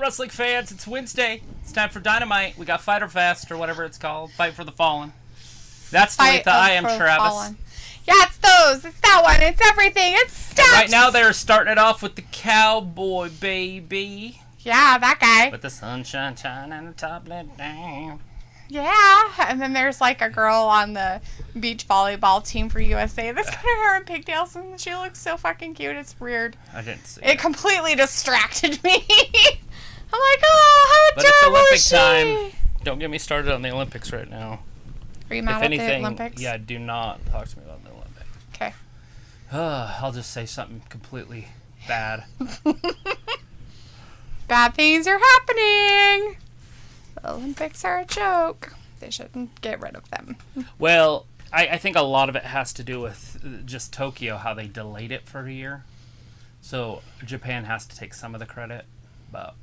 wrestling fans, it's Wednesday. It's time for Dynamite. We got Fighter Fest, or whatever it's called. Fight for the Fallen. That's Talitha. I am Travis. Fallen. Yeah, it's those. It's that one. It's everything. It's steps. Right now, they're starting it off with the Cowboy Baby. Yeah, that guy. With the sunshine shining and the top let down. Yeah, and then there's like a girl on the beach volleyball team for USA that's got her hair in pigtails, and she looks so fucking cute. It's weird. I didn't see it. Completely distracted me. I'm like, oh, how adorable is she? But it's Olympic time. Don't get me started on the Olympics right now. Are you mad at the Olympics? Yeah, do not talk to me about the Olympics. Okay. I'll just say something completely bad. Bad things are happening. The Olympics are a joke. They shouldn't get rid of them. Well, I think a lot of it has to do with just Tokyo, how they delayed it for a year. So Japan has to take some of the credit. But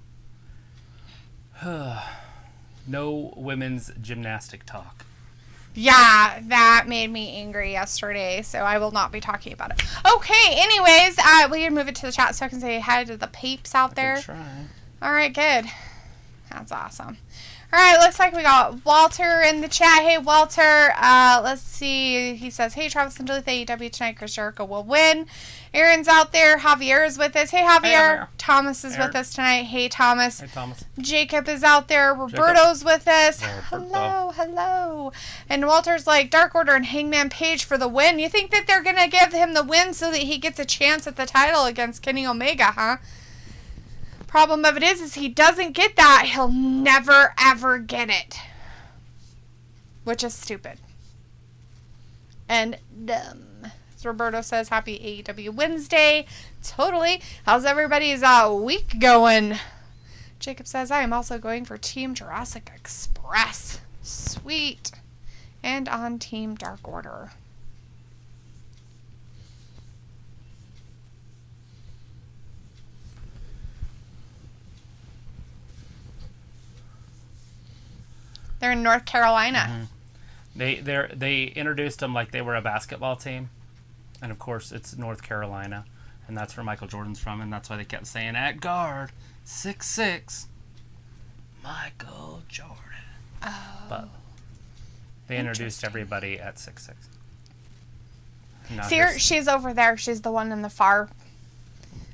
no women's gymnastic talk. Yeah, that made me angry yesterday, so I will not be talking about it. Okay, anyways, we can move it to the chat so I can say hi to the peeps out there. Try. All right, good. That's awesome. All right, looks like we got Walter in the chat. Hey, Walter. Let's see. He says, hey, Travis and Duluth, AEW tonight. Chris Jericho will win. Aaron's out there. Javier is with us. Hey, Javier. Hey, Javier. Thomas is with us tonight. Hey, Thomas. Hey, Thomas. Jacob is out there. Roberto's with us. Hello, hello. And Walter's like, Dark Order and Hangman Page for the win. You think that they're going to give him the win so that he gets a chance at the title against Kenny Omega, huh? Problem of it is he doesn't get that. He'll never, ever get it. Which is stupid. And dumb. As Roberto says, happy AEW Wednesday. Totally. How's everybody's week going? Jacob says, I am also going for Team Jurassic Express. Sweet. And on Team Dark Order. They're in North Carolina. Mm-hmm. They introduced them like they were a basketball team, and of course it's North Carolina, and that's where Michael Jordan's from, and that's why they kept saying at guard 6'6", Michael Jordan. Oh. But they introduced everybody at 6'6". See her? She's over there. She's the one in the far.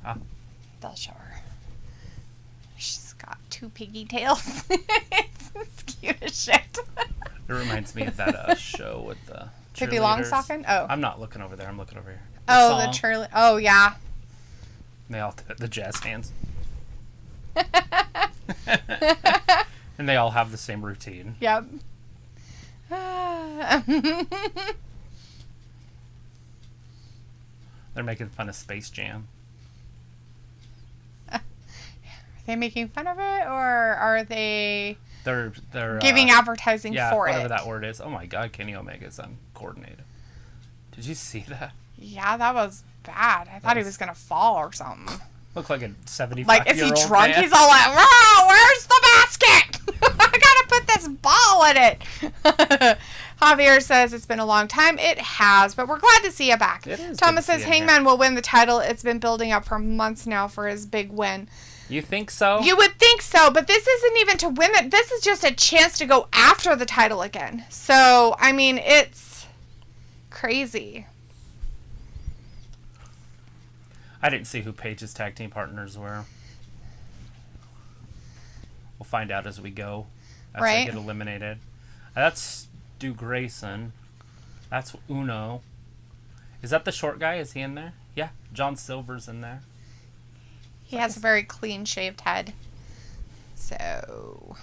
Ah. They'll show her. She's got 2 piggy tails. It's cute as shit. It reminds me of that show with the Pippi Longstocking? Oh. I'm not looking over there. I'm looking over here. The cheerleader. Oh, yeah. They all the jazz hands. And they all have the same routine. Yep. They're making fun of Space Jam. Are they making fun of it, or are they... They're giving advertising for it. Yeah, whatever that word is. Oh my God, Kenny Omega's uncoordinated. Did you see that? Yeah, that was bad. I thought he was gonna fall or something. Looked like a 75-year-old Like, is he drunk? man. He's all like, "Whoa, where's the basket? I gotta put this ball in it." Javier says it's been a long time. It has, but we're glad to see you back. It is. Thomas says Hangman will win the title. It's been building up for months now for his big win. You think so? You would think so, but this isn't even to win it. This is just a chance to go after the title again. So, I mean, it's crazy. I didn't see who Paige's tag team partners were. We'll find out as we go. As they get eliminated. That's Stu Grayson. That's Uno. Is that the short guy? Is he in there? Yeah. John Silver's in there. He has a very clean-shaved head. So...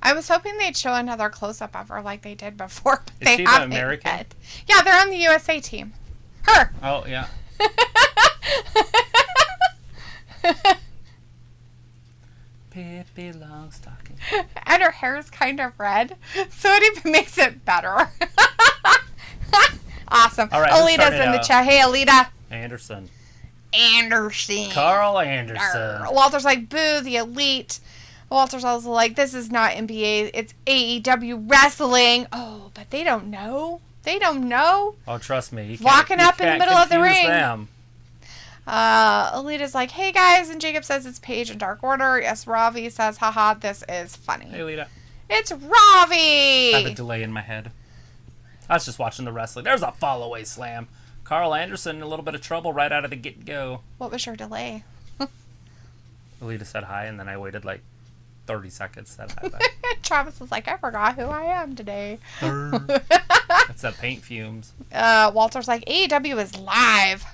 I was hoping they'd show another close-up of her like they did before. But Is she the American? Yet. Yeah, they're on the USA team. Her! Oh, yeah. Pippi Longstocking. And her hair is kind of red, so it even makes it better. Awesome. All right, Alita's in the chat. Hey, Alita. Anderson. Carl Anderson. Walter's like, boo, the elite. Walter's also like, this is not NBA, it's AEW wrestling. Oh, but they don't know. They don't know. Oh, trust me. Walking up in the middle of the ring. Them. Alita's like, hey guys, and Jacob says it's Paige and Dark Order. Yes, Ravi says, haha, this is funny. Hey, Alita. It's Ravi! I have a delay in my head. I was just watching the wrestling. There's a fall-away slam. Carl Anderson in a little bit of trouble right out of the get-go. What was your delay? Alita said hi, and then I waited like 30 seconds, said hi back. Travis was like, I forgot who I am today. It's that paint fumes. Walter's like, AEW is live.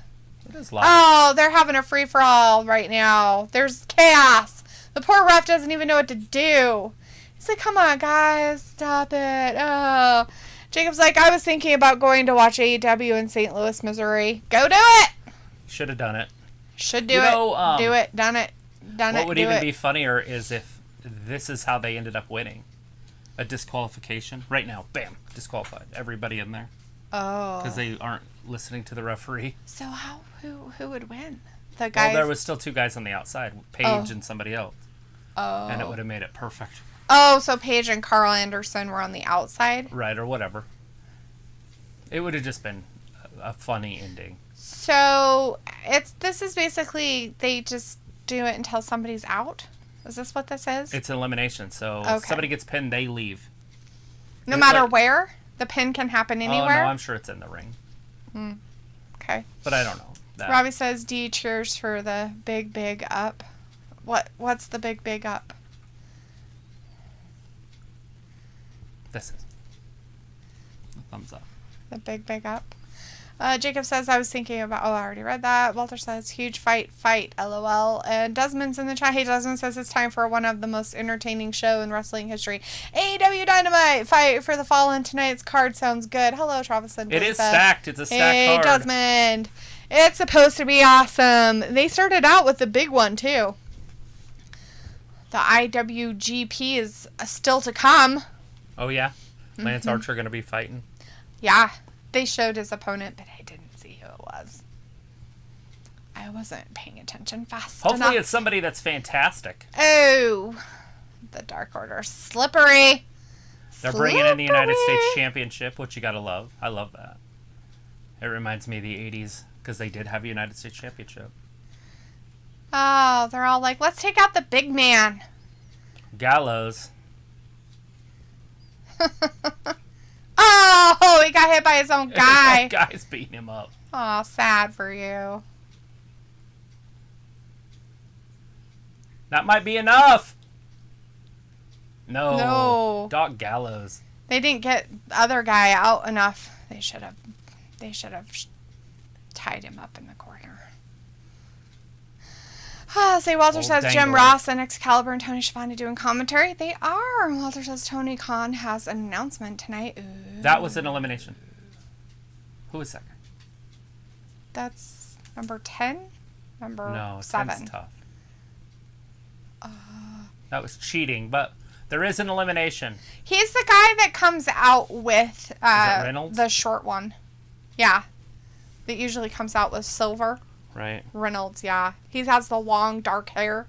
It is live. Oh, they're having a free-for-all right now. There's chaos. The poor ref doesn't even know what to do. He's like, come on, guys. Stop it. Oh. Jacob's like, I was thinking about going to watch AEW in St. Louis, Missouri. Go do it. Should have done it. Should do it. Do it. Done it. Done it. What would even be funnier is if this is how they ended up winning. A disqualification. Right now, bam, disqualified. Everybody in there. Oh. Because they aren't listening to the referee. So who would win? The guys? Well, there was still two guys on the outside. Paige and somebody else. Oh. And it would have made it perfect. Oh, so Paige and Carl Anderson were on the outside? Right, or whatever. It would have just been a funny ending. So, this is basically, they just do it until somebody's out? Is this what this is? It's elimination, so if somebody gets pinned, they leave. No matter where? The pin can happen anywhere? Oh, no, I'm sure it's in the ring. Okay. But I don't know. Robbie says, D cheers for the big up. What's the big up? This is. Thumbs up. The big up. Jacob says, I was thinking about... Oh, I already read that. Walter says, huge fight, LOL. And Desmond's in the chat. Hey, Desmond says it's time for one of the most entertaining show in wrestling history. AEW Dynamite, fight for the Fallen. Tonight's card sounds good. Hello, Travis and It is stacked. It's a stacked card. Hey, Desmond. It's supposed to be awesome. They started out with the big one, too. The IWGP is still to come. Oh, yeah? Lance Archer going to be fighting? Yeah. They showed his opponent, but I didn't see who it was. I wasn't paying attention fast enough. Hopefully it's somebody that's fantastic. Oh. The Dark Order. Slippery. They're bringing in the United States Championship, which you got to love. I love that. It reminds me of the 80s, because they did have a United States Championship. Oh, they're all like, let's take out the big man. Gallows. Oh, he got hit by his own guy. Guy's beating him up. Oh, sad for you. That might be enough. No. Doc Gallows. They didn't get the other guy out enough. They should have tied him up in the corner. Say Walter says Jim Ross and Excalibur and Tony Schiavone doing commentary. They are. Walter says Tony Khan has an announcement tonight. Ooh. That was an elimination. Who was second? That's number 10? No, 7. 10's tough. That was cheating, but there is an elimination. He's the guy that comes out with Reynolds? the short one. Yeah. That usually comes out with silver. Right. Reynolds, yeah. He has the long, dark hair.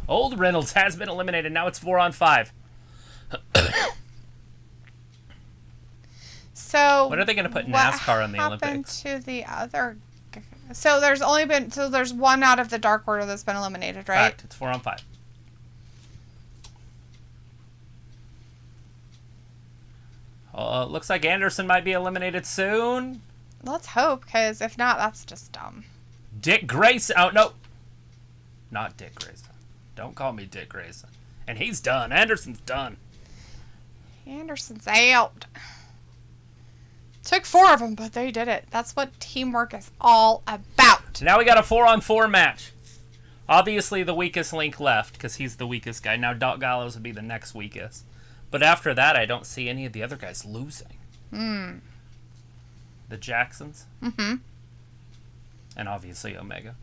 Old Reynolds has been eliminated. Now it's 4-on-5. So when are they going to put NASCAR in the Olympics? What happened to the other? So there's one out of the Dark Order that's been eliminated, right? Fact, it's 4-on-5. Looks like Anderson might be eliminated soon. Let's hope, because if not, that's just dumb. Dick Grayson. Oh, no. Not Dick Grayson. Don't call me Dick Grayson. And he's done. Anderson's done. Anderson's out. Took 4 of them, but they did it. That's what teamwork is all about. Now we got a 4-on-4 match. Obviously the weakest link left, because he's the weakest guy. Now Doc Gallows would be the next weakest. But after that, I don't see any of the other guys losing. The Jacksons. Mm-hmm. And obviously Omega.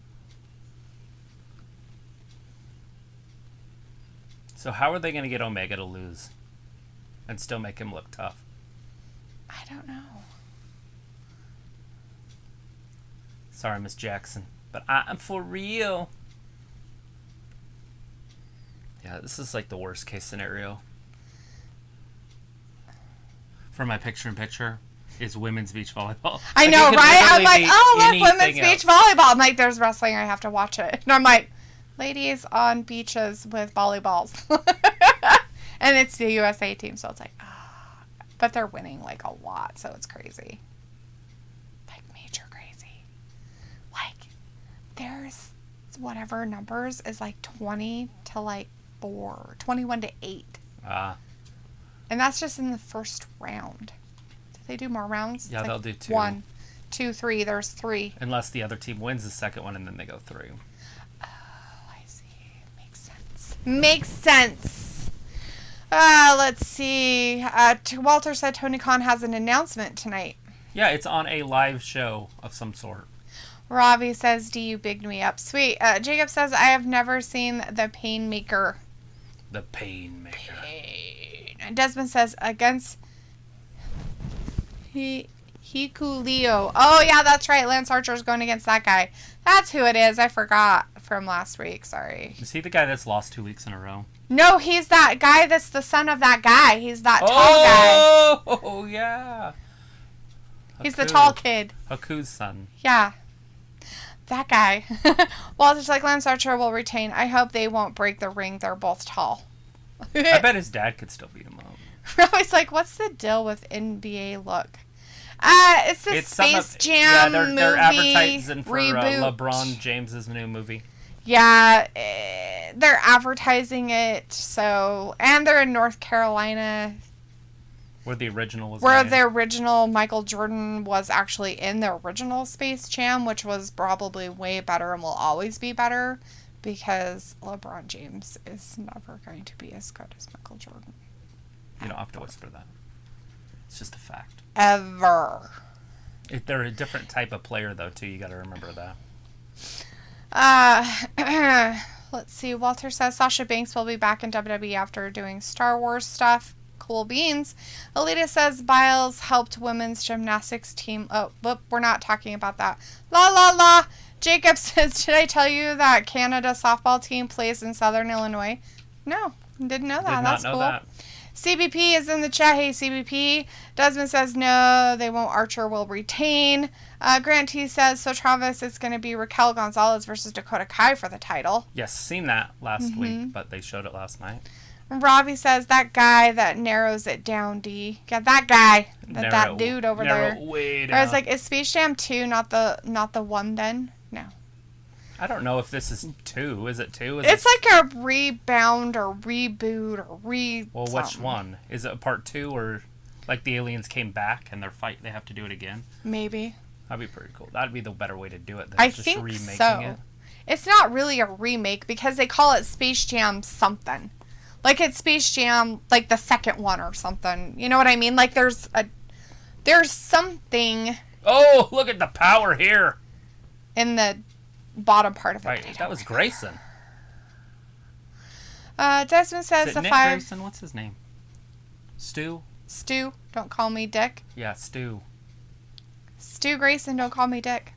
So how are they going to get Omega to lose? And still make him look tough? I don't know. Sorry, Miss Jackson. But I'm for real. Yeah, this is like the worst case scenario. for my picture-in-picture is women's beach volleyball. I Like, know, it could right? I'm literally like, be oh, look, women's anything beach else. volleyball. I'm like, there's wrestling. I have to watch it. And I'm like, ladies on beaches with volleyballs. And it's the USA team, so it's like, ah. But they're winning, like, a lot, so it's crazy. Like, major crazy. Like, there's whatever numbers is, like, 20 to, like, 4. 21 to 8. And that's just in the first round. Do they do more rounds? Yeah, It's they'll like do 2. 1, 2, 3. There's 3. Unless the other team wins the second one and then they go through. Oh, I see. Makes sense. Makes sense. Let's see. Walter said Tony Khan has an announcement tonight. Yeah, it's on a live show of some sort. Robbie says, "Do you bigged me up?" Sweet. Jacob says, "I have never seen the Painmaker." The Painmaker. And Desmond says, "Against Hikuleo." Oh, yeah, that's right. Lance Archer's going against that guy. That's who it is. I forgot from last week. Sorry. Is he the guy that's lost 2 weeks in a row? No, he's that guy that's the son of that guy. He's that tall guy. Oh, yeah. He's the tall kid. Haku's son. Yeah. That guy. Walter's like, Lance Archer will retain. I hope they won't break the ring. They're both tall. I bet his dad could still beat him up. Robbie's like, what's the deal with NBA look? It's the Space Jam movie they're advertising for reboot. LeBron James's new movie. Yeah, they're advertising it. So, and they're in North Carolina, Where the original was where made. the original Michael Jordan was actually in the original Space Jam, which was probably way better and will always be better because LeBron James is never going to be as good as Michael Jordan. You don't have to whisper that. It's just a fact. Ever. They're a different type of player, though, too. You got to remember that. Let's see. Walter says Sasha Banks will be back in WWE after doing Star Wars stuff. Cool beans. Alita says Biles helped women's gymnastics team. Oh, but we're not talking about that. La la la. Jacob says, did I tell you that Canada softball team plays in Southern Illinois? No, didn't know that. Did That's not know cool. that. CBP is in the chat. Hey, CBP. Desmond says, no, they won't. Archer will retain. Grant T says, so Travis, it's going to be Raquel Gonzalez versus Dakota Kai for the title. Yes, seen that last week, but they showed it last night. Robbie says, that guy that narrows it down, D. Yeah, that guy. That dude over there. Way I was down. like, is Space Jam 2 not the one then? No. I don't know if this is 2. Is it 2? It's like a rebound or reboot or Well, which something. one? Is it part 2 or like the aliens came back and they have to do it again? Maybe. That'd be pretty cool. That'd be the better way to do it than I just think remaking so. it. It's not really a remake because they call it Space Jam something. Like it's Space Jam, like the second one or something. You know what I mean? Like there's something Oh, look at the power here. in the bottom part of it. Right, that was Grayson. Desmond says Is the it Nick 5. Grayson? What's his name? Stu? Stu, don't call me Dick. Yeah, Stu. Stu Grayson, don't call me Dick.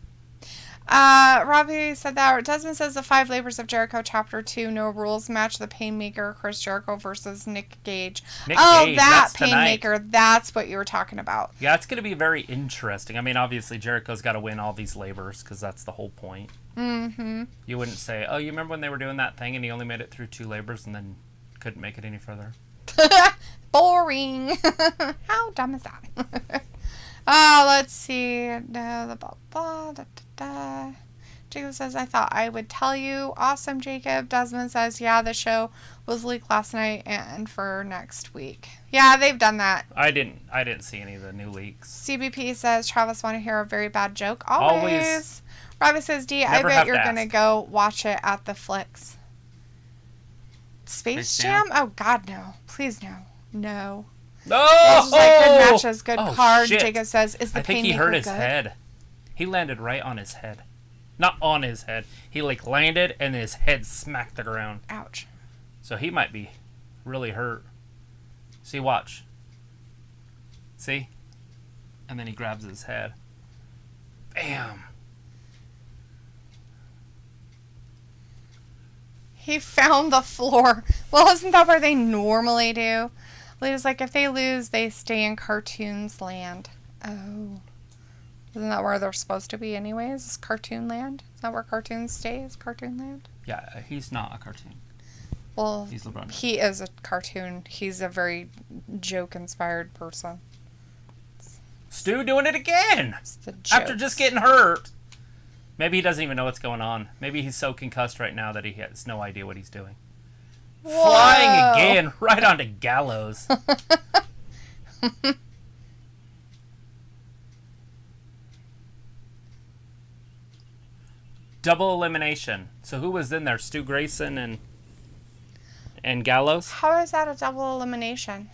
Robbie said that. Desmond says the 5 Labors of Jericho Chapter 2 No Rules match. The Painmaker, Chris Jericho versus Nick Gage. Nick Oh, Gage, that that's tonight. Painmaker. That's what you were talking about. Yeah, it's going to be very interesting. I mean, obviously, Jericho's got to win all these labors because that's the whole point. Mm-hmm. You wouldn't say, oh, you remember when they were doing that thing and he only made it through 2 labors and then couldn't make it any further? Boring. How dumb is that? Let's see. Blah, blah, blah, da, da, da. Jacob says, I thought I would tell you. Awesome, Jacob. Desmond says, yeah, the show was leaked last night and for next week. Yeah, they've done that. I didn't see any of the new leaks. CBP says, Travis, want to hear a very bad joke? Always. Robbie says, D, I Never bet have you're to going to ask. go watch it at the Flicks. Space Jam? Oh, God, no. Please, no. No. No! This is like good matches, good Oh, card. shit. Jacob says, is the I think he Painmaker hurt his good? head. He landed right on his head. Not on his head. He like landed and his head smacked the ground. Ouch. So he might be really hurt. See, watch. See? And then he grabs his head. Bam. He found the floor. Well, isn't that where they normally do? Lita's like, if they lose, they stay in Cartoons Land. Oh. Isn't that where they're supposed to be anyways? Is Cartoon Land? Is that where cartoons stay? Is Cartoon Land? Yeah, he's not a cartoon. Well, he's LeBron. He is a cartoon. He's a very joke-inspired person. Stu doing it again! After just getting hurt. Maybe he doesn't even know what's going on. Maybe he's so concussed right now that he has no idea what he's doing. Whoa. Flying again, right onto Gallows. Double elimination. So who was in there? Stu Grayson and Gallows? How is that a double elimination?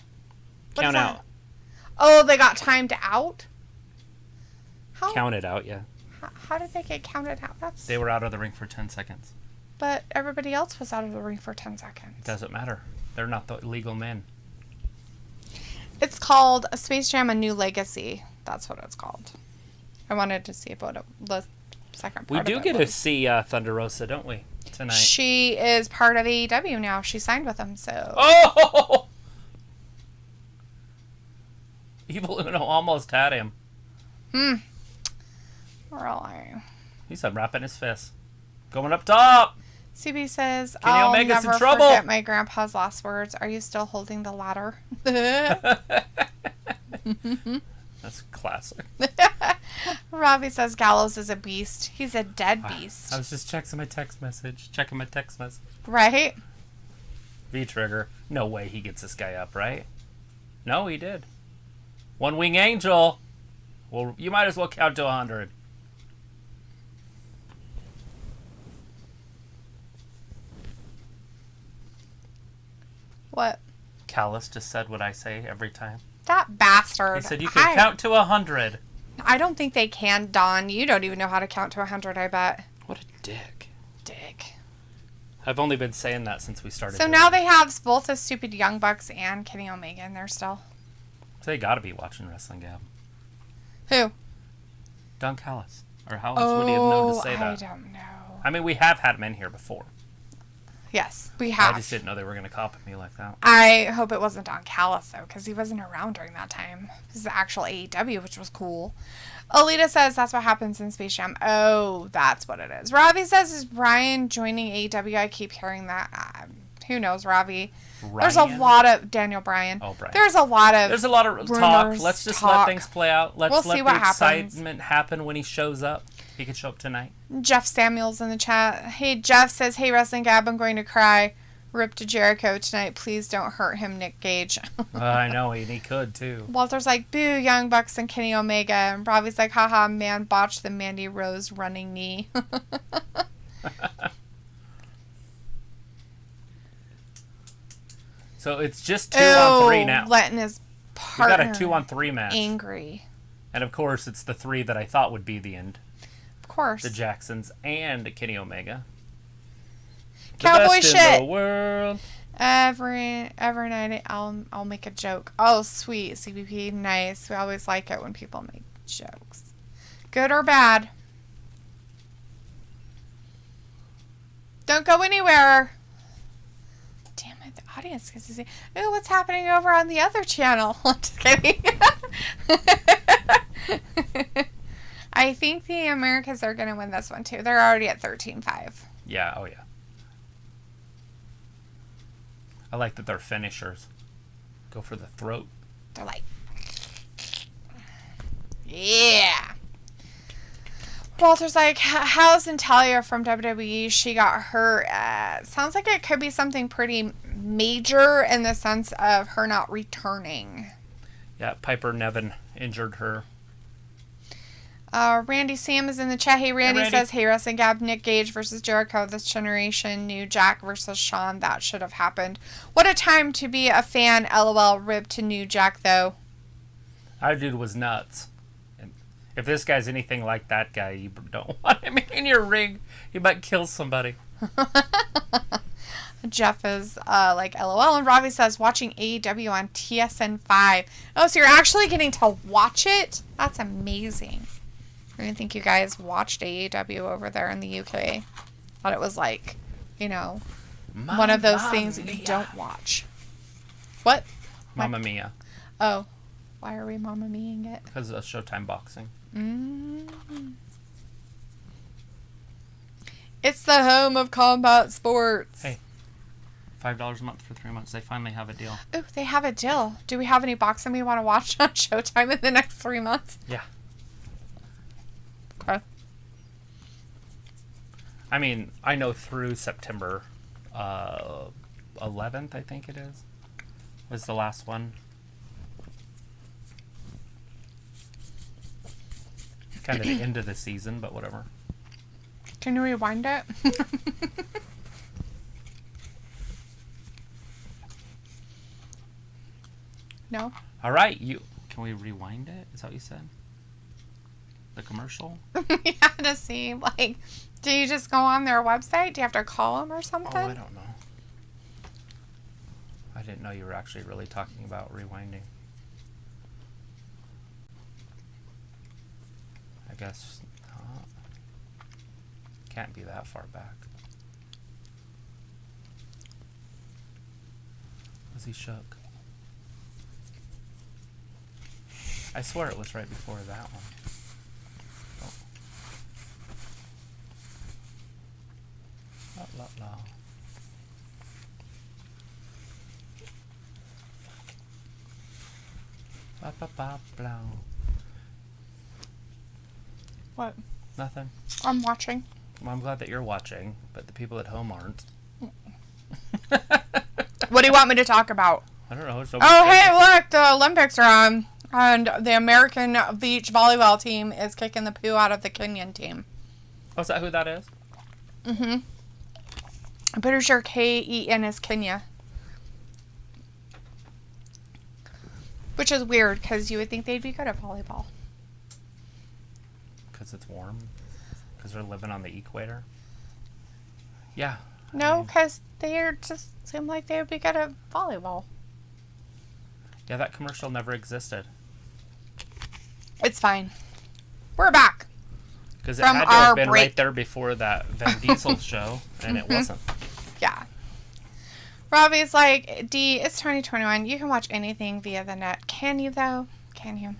Count out. Oh, they got timed out? How? Counted out, yeah. How did they get counted out? They were out of the ring for 10 seconds. But everybody else was out of the ring for 10 seconds. It doesn't matter. They're not the legal men. It's called a Space Jam: A New Legacy. That's what it's called. I wanted to see what the second part we of do it get was. to see Thunder Rosa, don't we? Tonight. She is part of AEW now. She signed with them, so. Oh! Evil Uno almost had him. Really? He's unwrapping his fist. Going up top! CB says, Kenny I'll Omega's never in trouble. forget my grandpa's last words. Are you still holding the ladder? That's classic. Robbie says Gallows is a beast. He's a dead beast. I was just checking my text message. Right? V-Trigger. No way he gets this guy up, right? No, he did. One Wing Angel. Well, you might as well count to 100. What? Callus just said what I say every time. That bastard. He said you can count to 100. I don't think they can, Don. You don't even know how to count to 100, I bet. What a dick. Dick. I've only been saying that since we started. So now they have both the stupid Young Bucks and Kenny Omega in there still. So they gotta be watching Wrestling Gab. Who? Don Callis. Or how else would he have known to say that? I don't know. I mean, we have had him in here before. Yes, we have. I just didn't know they were going to copy me like that. I hope it wasn't Don Callis, though, because he wasn't around during that time. This is the actual AEW, which was cool. Alita says that's what happens in Space Jam. Oh, that's what it is. Ravi says, is Brian joining AEW? I keep hearing that. Who knows, Ravi? Ryan? There's a lot of... Daniel Bryan. Oh, Bryan. There's a lot of talk. Let's just let things play out. Let's see let what the happens. excitement happen when he shows up. He could show up tonight. Jeff Samuels in the chat. Hey, Jeff says, hey, Wrestling Gab, I'm going to cry. Rip to Jericho tonight. Please don't hurt him, Nick Gage. I know, he could, too. Walter's like, boo, Young Bucks and Kenny Omega. And Bravi's like, haha, man, botched the Mandy Rose running knee. So it's just 2-on-3 now. Letting his partner we got a 2-on-3 match. Angry. And of course, it's the 3 that I thought would be the end. Of course. The Jacksons and Kenny Omega. Cowboy the best shit. in the world. Every night I'll make a joke. Oh, sweet CBP, nice. We always like it when people make jokes, good or bad. Don't go anywhere. Damn it, the audience gets to see. Ooh, what's happening over on the other channel? I'm just kidding. I think the Americas are gonna win this one too. They're already at 13-5. Yeah. Oh yeah. I like that they're finishers. Go for the throat. They're like, yeah. Walter's like, how's Natalia from WWE? She got hurt. Sounds like it could be something pretty major in the sense of her not returning. Yeah, Piper Nevin injured her. Randy Sam is in the chat. Hey, Randy says, hey, Wrestling Gab, Nick Gage versus Jericho this generation. New Jack versus Shawn. That should have happened. What a time to be a fan. LOL. Rib to New Jack, though. Our dude was nuts. And if this guy's anything like that guy, you don't want him in your ring. He might kill somebody. Jeff is like, LOL. And Robbie says, watching AEW on TSN 5. Oh, so you're actually getting to watch it? That's amazing. I didn't think you guys watched AEW over there in the UK. Thought it was like, you know, one of those things that you don't watch. What? Mamma Mia. Oh. Why are we Mamma Mia-ing it? Because of Showtime Boxing. It's the home of combat sports. Hey. $5 a month for 3 months. They finally have a deal. Ooh, they have a deal. Do we have any boxing we want to watch on Showtime in the next 3 months? Yeah. Okay. I mean, I know through September 11th, I think it is, was the last one. Kind of the end of the season, but whatever. Can you rewind it? No. All right, can we rewind it? Is that what you said? The commercial? Yeah, to see, like, do you just go on their website? Do you have to call them or something? Oh, I don't know. I didn't know you were actually really talking about rewinding. I guess not. Can't be that far back. Was he shook? I swear it was right before that one. Oh. La, la, la. Ba, ba, ba, blah. What? Nothing. I'm watching. Well, I'm glad that you're watching, but the people at home aren't. What do you want me to talk about? I don't know. Oh, hey, look, the Olympics are on, and the American beach volleyball team is kicking the poo out of the Kenyan team. Oh, is that who that is? Mm-hmm. I'm pretty sure K-E-N is Kenya. Which is weird, because you would think they'd be good at volleyball. Because it's warm? Because they're living on the equator? Yeah. No, because they just seem like they would be good at volleyball. Yeah, that commercial never existed. It's fine. We're back. Because it had to have been right there before that Vin Diesel show, and it wasn't. Yeah. Robbie's like, D, it's 2021. You can watch anything via the net. Can you, though? Can you?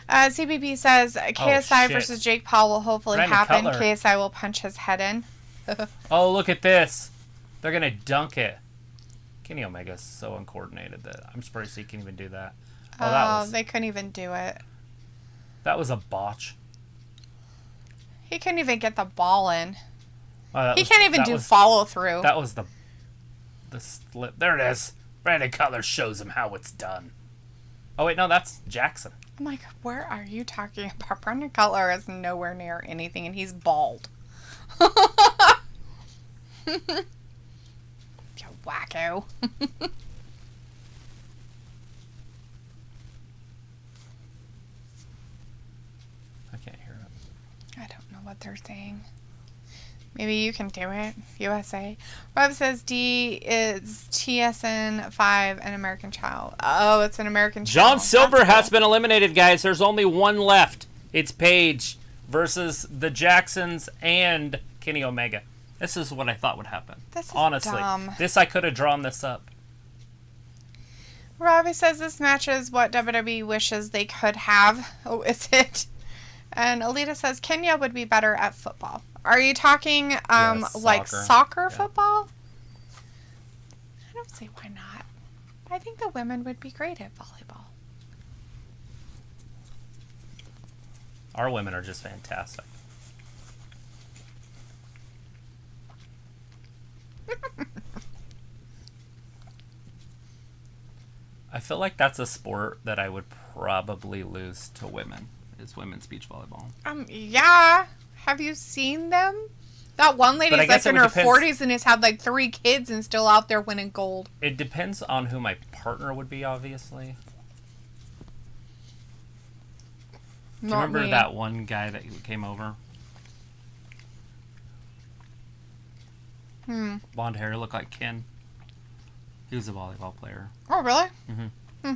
CBP says KSI versus Jake Paul will hopefully happen. Cutler. KSI will punch his head in. Oh, look at this. They're going to dunk it. Kenny Omega's so uncoordinated that I'm surprised he can even do that. Oh, they couldn't even do it. That was a botch. He couldn't even get the ball in. Oh, he can't even do follow through. That was the slip. There it is. Brandon Cutler shows him how it's done. Oh, wait, no, that's Jackson. I'm like, where are you talking about? Brandon Cutler is nowhere near anything, and he's bald. You wacko. I can't hear it. I don't know what they're saying. Maybe you can do it. USA. Rob says D is TSN 5, an American child. Oh, it's an American child. John Silver has been eliminated, guys. There's only one left. It's Paige versus the Jacksons and Kenny Omega. This is what I thought would happen. This is honestly dumb. I could have drawn this up. Robbie says this match is what WWE wishes they could have. Oh, is it? And Alita says Kenya would be better at football. Are you talking like soccer football? I don't see why not. I think the women would be great at volleyball. Our women are just fantastic. I feel like that's a sport that I would probably lose to women. Is women's beach volleyball. Yeah. Have you seen them? That one lady's like in her 40s and has had like 3 kids and still out there winning gold. It depends on who my partner would be, obviously. Do you remember that one guy that came over? Blonde hair, looked like Ken. He was a volleyball player. Oh, really? Mm-hmm.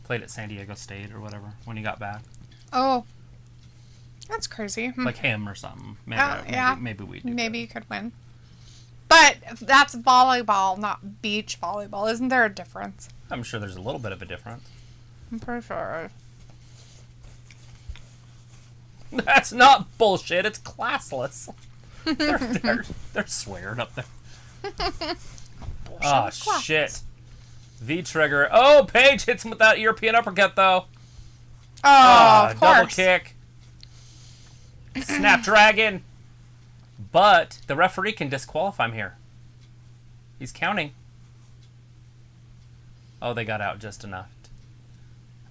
Played at San Diego State or whatever when he got back. Oh. That's crazy. Like him or something. Maybe, yeah. maybe we do. Maybe you could win. But that's volleyball, not beach volleyball. Isn't there a difference? I'm sure there's a little bit of a difference. I'm pretty sure. That's not bullshit. It's classless. They're swearing up there. Oh, shit. V-trigger. Oh, Paige hits him with that European uppercut, though. Oh, of course. Double kick. Snapdragon. But the referee can disqualify him here. He's counting. Oh, they got out just enough.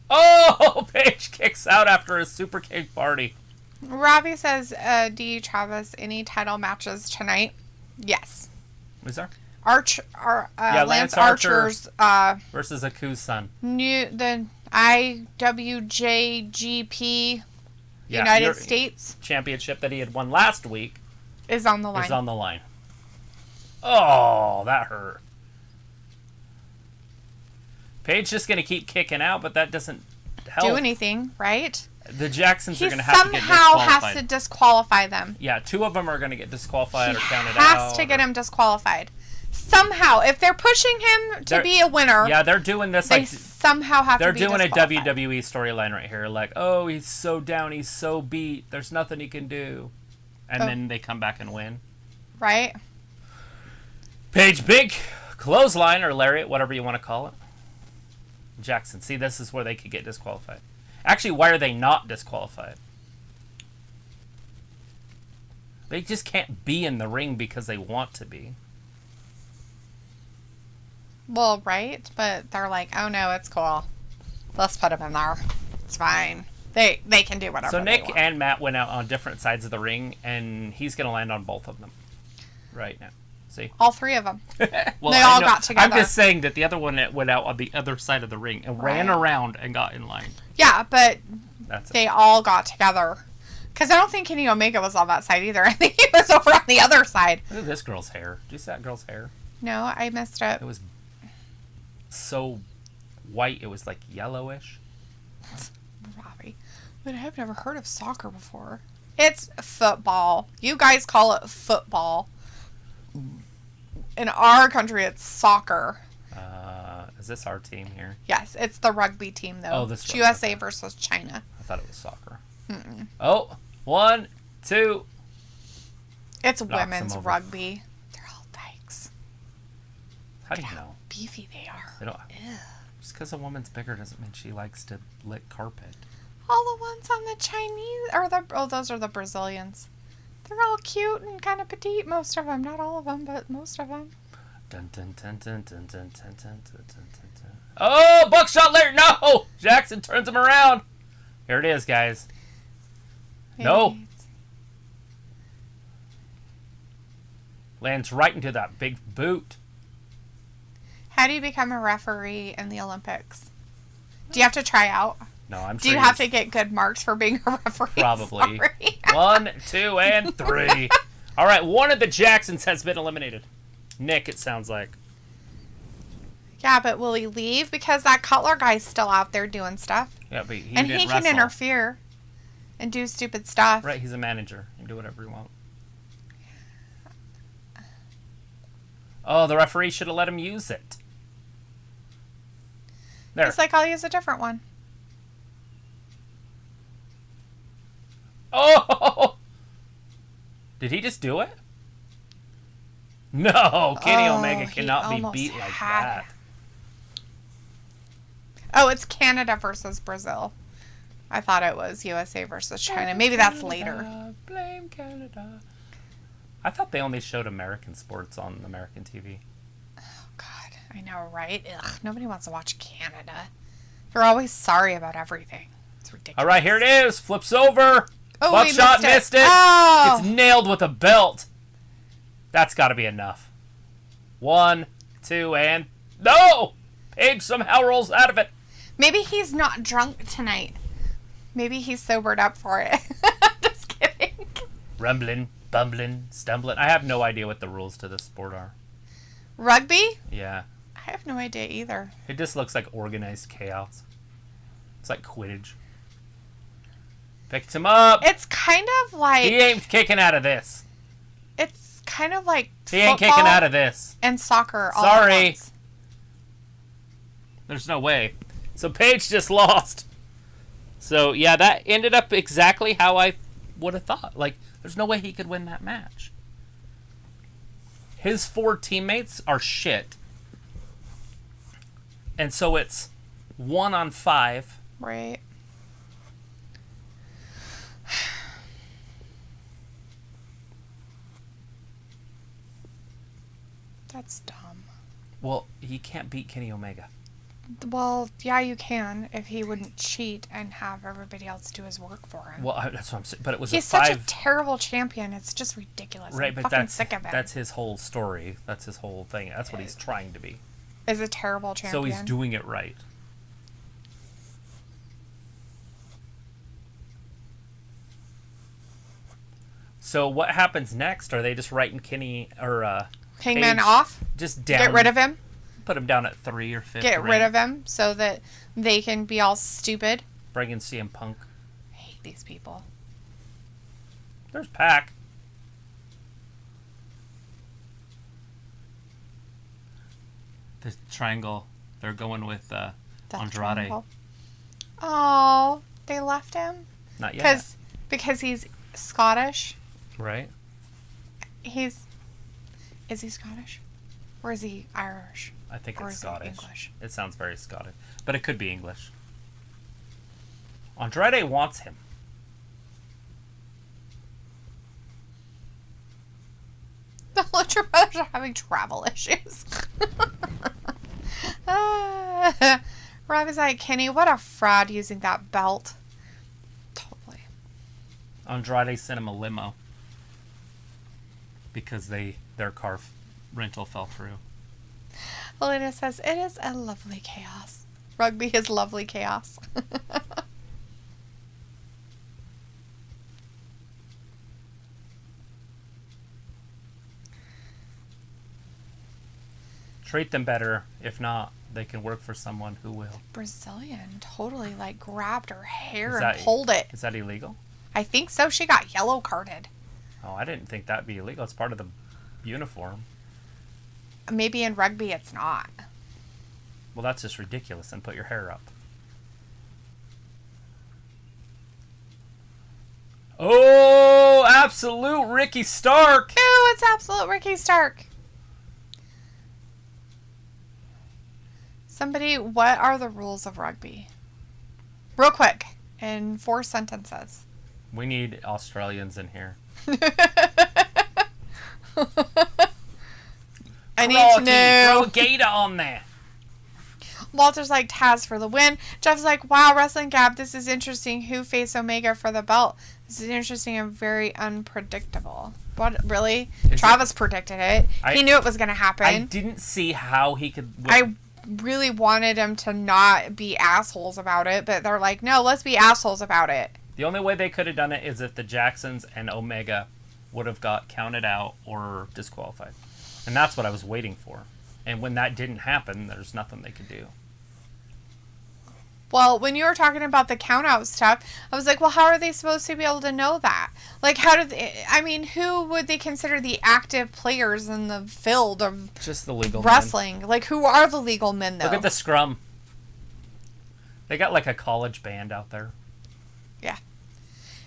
Oh, Paige kicks out after a super kick party. Robbie says, D. Travis, any title matches tonight? Yes. Is there? Lance Archer's versus Aku's son. The IWJGP United States championship that he had won last week is on the line. Oh, that hurt. Paige just going to keep kicking out, but that doesn't help. Do anything, right? The Jacksons are going to have to get somehow disqualified. has to disqualify them. Yeah, 2 of them are going to get disqualified or counted out. Has to get him disqualified. Somehow, if they're pushing him to be a winner, yeah, they're doing this. They somehow have to be disqualified. They're doing a WWE storyline right here. Like, oh, he's so down, he's so beat. There's nothing he can do, and then they come back and win. Right. Paige, big clothesline or lariat, whatever you want to call it. Jackson, see, this is where they could get disqualified. Actually, why are they not disqualified? They just can't be in the ring because they want to be. Well, right, but they're like, oh no, it's cool. Let's put them in there. It's fine. They can do whatever. So Nick they want. and Matt went out on different sides of the ring, and he's going to land on both of them right now. See? All 3 of them. Well, they all got together. I'm just saying that the other one went out on the other side of the ring and ran around and got in line. Yeah, but that's they all got together. Because I don't think Kenny Omega was on that side either. I think he was over on the other side. Look at this girl's hair. Do you see that girl's hair? No, I missed it. It was so white, it was like yellowish. Robbie, but I've never heard of soccer before. It's football. You guys call it football. In our country, it's soccer. Is this our team here? Yes, it's the rugby team, though. Oh, this it's USA versus China. I thought it was soccer. Mm-mm. Oh, 1, 2. It's women's rugby. They're all dykes. How do you know? Beefy they are. They don't. Just because a woman's bigger doesn't mean she likes to lick carpet. All the ones on the Chinese, those are the Brazilians. They're all cute and kind of petite, most of them. Not all of them, but most of them. Dun, dun, dun, dun, dun, dun, dun, dun, dun, dun. Oh, buckshot later. No! Jackson turns him around. Here it is, guys. No. Lands right into that big boot. How do you become a referee in the Olympics? Do you have to try out? No, I'm sure. Do you have to get good marks for being a referee? Probably. Sorry. 1, 2, and 3. All right, one of the Jacksons has been eliminated. Nick, it sounds like. Yeah, but will he leave? Because that Cutler guy's still out there doing stuff. Yeah, but he and didn't he can wrestle. interfere and do stupid stuff. Right, he's a manager. He can do whatever he wants. Oh, the referee should have let him use it. There. It's like I'll use a different one. Oh! Did he just do it? No, Kenny Omega cannot be beat like that. Oh, it's Canada versus Brazil. I thought it was USA versus China. Maybe that's later. Blame Canada. I thought they only showed American sports on American TV. Oh, God. I know, right? Ugh, nobody wants to watch Canada. They're always sorry about everything. It's ridiculous. All right, here it is. Flips over. Oh, Buckshot missed it. Oh. It's nailed with a belt. That's got to be enough. 1, 2, and... No! Paige somehow rolls out of it. Maybe he's not drunk tonight. Maybe he's sobered up for it. Just kidding. Rumbling, bumbling, stumbling. I have no idea what the rules to this sport are. Rugby? Yeah. I have no idea either. It just looks like organized chaos. It's like Quidditch. Picked him up. It's kind of like... He ain't kicking out of this. It's It's kind of like he ain't kicking out of this. And soccer all Sorry. at once. There's no way. So Paige just lost. So, yeah, that ended up exactly how I would have thought. Like, there's no way he could win that match. His 4 teammates are shit. And so it's 1 on 5. Right. That's dumb. Well, he can't beat Kenny Omega. Well, yeah, you can if he wouldn't cheat and have everybody else do his work for him. Well, that's what I'm saying. But it was He's a 5... such a terrible champion. It's just ridiculous. Right, I'm but fucking sick of it. that's his whole story. That's his whole thing. That's what he's trying to be. Is a terrible champion. So he's doing it right. So what happens next? Are they just writing Kenny or Hangman Paige off? just down? Get rid of him? Put him down at 3 or 5. Get rid of him so that they can be all stupid. Bring in CM Punk. I hate these people. There's Pac. The triangle. They're going with Andrade. Oh, they left him? Not yet. Because he's Scottish. Right. Is he Scottish? Or is he Irish? I think or it's is Scottish. It English? It sounds very Scottish. But it could be English. Andrade wants him. The Lucha Brothers are having travel issues. Rob is like, Kenny, what a fraud using that belt. Totally. Andrade sent him a limo. Because their car rental fell through. Elena says, it is a lovely chaos. Rugby is lovely chaos. Treat them better. If not, they can work for someone who will. Brazilian totally like grabbed her hair and pulled it. Is that illegal? I think so. She got yellow carded. Oh, I didn't think that'd be illegal. It's part of the uniform. Maybe in rugby it's not. Well, that's just ridiculous. And put your hair up. Oh, absolute Ricky Stark. Ew, it's absolute Ricky Stark. Somebody, what are the rules of rugby? Real quick, in 4 sentences. We need Australians in here. I need to know. Throw a gator on there. Walter's like, Taz for the win. Jeff's like, wow, Wrestling Gab, this is interesting. Who faced Omega for the belt? This is interesting and very unpredictable. What, really? Travis predicted it. He knew it was going to happen. I didn't see how he could win. I really wanted him to not be assholes about it, but they're like, no, let's be assholes about it. The only way they could have done it is if the Jacksons and Omega would have got counted out or disqualified. And that's what I was waiting for. And when that didn't happen, there's nothing they could do. Well, when you were talking about the count-out stuff, I was like, well, how are they supposed to be able to know that? Like, how did they... I mean, who would they consider the active players in the field of just the legal wrestling? Men. Like, who are the legal men, though? Look at the scrum. They got, like, a college band out there. Yeah.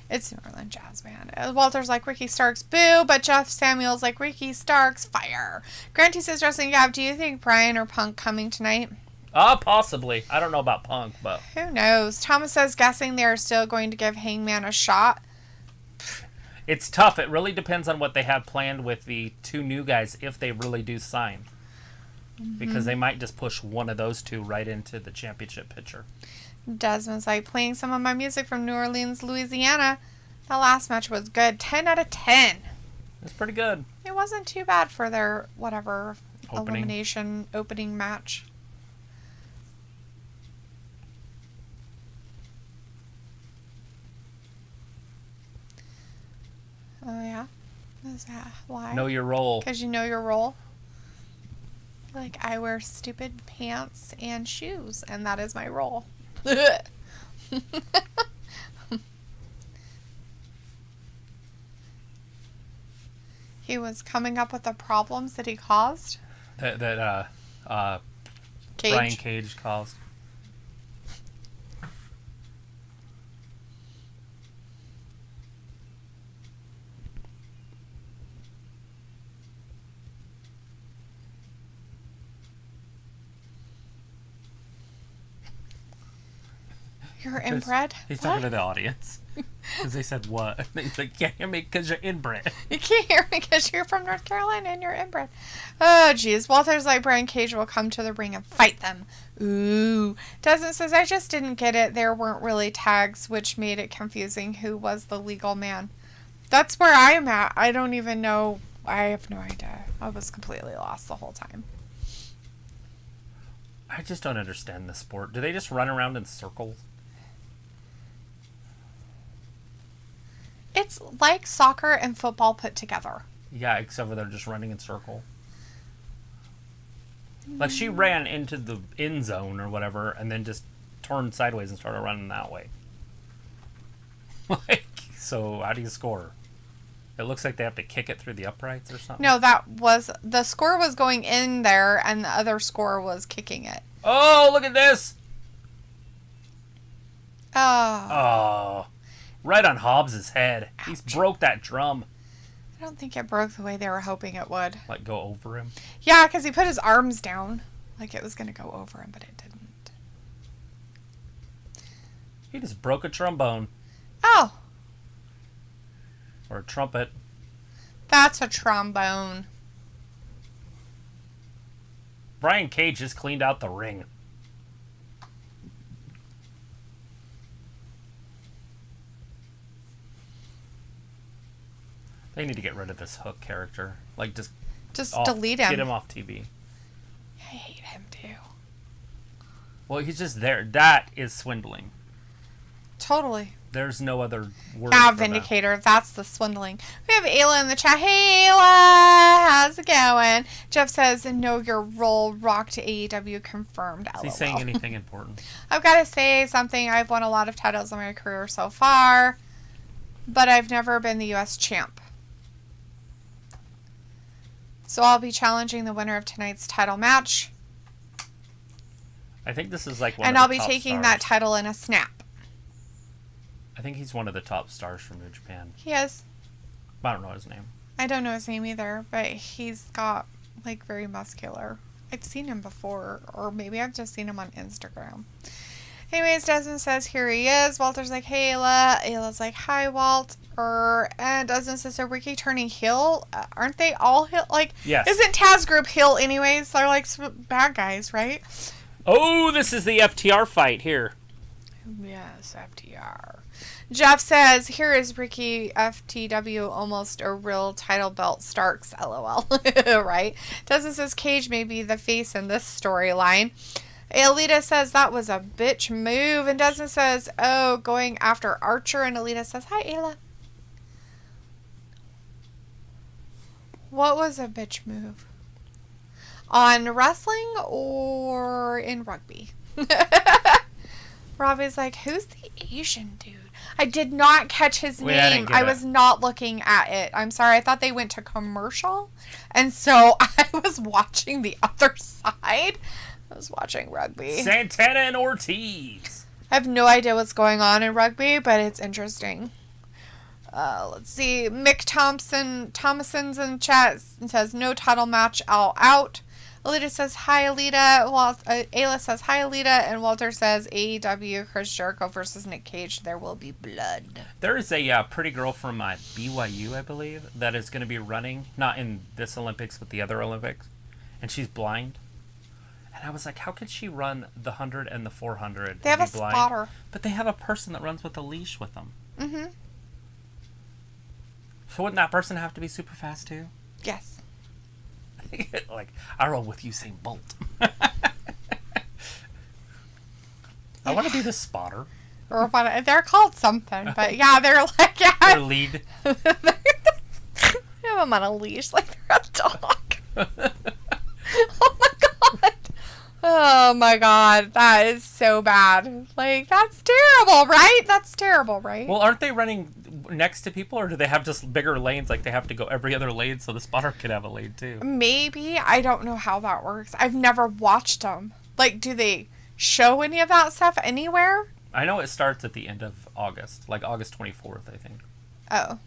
It's New Orleans Jazz Band. Walter's like, Ricky Starks, boo, but Jeff Samuel's like, Ricky Starks, fire. Granty says, Wrestling Gab, do you think Brian or Punk coming tonight? Possibly. I don't know about Punk, but... Who knows? Thomas says, guessing they're still going to give Hangman a shot. It's tough. It really depends on what they have planned with the 2 new guys, if they really do sign. Mm-hmm. Because they might just push one of those 2 right into the championship picture. Desmond's like, playing some of my music from New Orleans, Louisiana. That last match was good. 10 out of 10. It's pretty good. It wasn't too bad for their, whatever, elimination opening match. Oh, yeah? Is that why? Know your role. Because you know your role? Like, I wear stupid pants and shoes, and that is my role. He was coming up with the problems that he caused. That Cage. Brian Cage caused. You're inbred? He's talking to the audience. Because they said, what? He's like, can't hear me because you're inbred. You can't hear me because you're from North Carolina and you're inbred. Oh, jeez. Walter's like, Brian Cage will come to the ring and fight them. Ooh. Desmond says, I just didn't get it. There weren't really tags, which made it confusing who was the legal man. That's where I'm at. I don't even know. I have no idea. I was completely lost the whole time. I just don't understand the sport. Do they just run around in circles? It's like soccer and football put together. Yeah, except for they're just running in circle. Like, she ran into the end zone or whatever and then just turned sideways and started running that way. Like, so how do you score? It looks like they have to kick it through the uprights or something. No, the score was going in there and the other score was kicking it. Oh, look at this! Oh. Oh. Right on Hobbs' head. Ouch. He's broke that drum. I don't think it broke the way they were hoping it would. Like, go over him? Yeah, because he put his arms down. Like it was going to go over him, but it didn't. He just broke a trombone. Oh. Or a trumpet. That's a trombone. Brian Cage just cleaned out the ring. They need to get rid of this Hook character. Like, just delete him. Get him off TV. I hate him, too. Well, he's just there. That is swindling. Totally. There's no other word Yeah, for Vindicator. That's the swindling. We have Ayla in the chat. Hey, Ayla. How's it going? Jeff says, know your role. Rock to AEW confirmed. Is he saying anything important? I've got to say something. I've won a lot of titles in my career so far, but I've never been the U.S. champ. So I'll be challenging the winner of tonight's title match. I think this is like one and of I'll the be top taking stars. that title in a snap. I think he's one of the top stars from New Japan. He is. I don't know his name. I don't know his name either, but he's got, like, very muscular. I've seen him before, or maybe I've just seen him on Instagram. Anyways, Desmond says, here he is. Walter's like, hey, Ayla. Ayla's like, hi, Walt. And Desmond says, so Ricky turning heel? Aren't they all heel? Like, yes. Isn't Taz Group heel anyways? They're, like, bad guys, right? Oh, this is the FTR fight here. Yes, FTR. Jeff says, here is Ricky FTW, almost a real title belt Starks, LOL. Right? Desmond says, Cage may be the face in this storyline. Alita says, that was a bitch move. And Desmond says, oh, going after Archer. And Alita says, hi, Ayla. What was a bitch move? On wrestling or in rugby? Robbie's like, who's the Asian dude? I did not catch his name. I was not looking at it. I'm sorry. I thought they went to commercial. And so I was watching the other side. I was watching rugby. Santana and Ortiz. I have no idea what's going on in rugby, but it's interesting. Let's see. Mick Thomason's in chat and says, no title match, all out. Alita says, hi, Alita. Ayla says, hi, Alita. And Walter says, AEW, Chris Jericho versus Nick Cage. There will be blood. There is a pretty girl from BYU, I believe, that is going to be running, not in this Olympics, but the other Olympics. And she's blind. And I was like, how could she run the 100 and the 400? They have a spotter. But they have a person that runs with a leash with them. Mm-hmm. So wouldn't that person have to be super fast, too? Yes. Like, I roll with Usain Bolt. I want to be the spotter. Or what? They're called something, but yeah, they're like, yeah. Their lead. They have them on a leash like they're a dog. Oh my god. Oh my god. That is so bad. Like, that's terrible, right? That's terrible, right? Well, aren't they running... next to people, or do they have just bigger lanes? Like they have to go every other lane so the spotter could have a lane too? Maybe. I don't know how that works. I've never watched them. Like, do they show any of that stuff anywhere? I know it starts at the end of August, like August 24th, I think. Oh.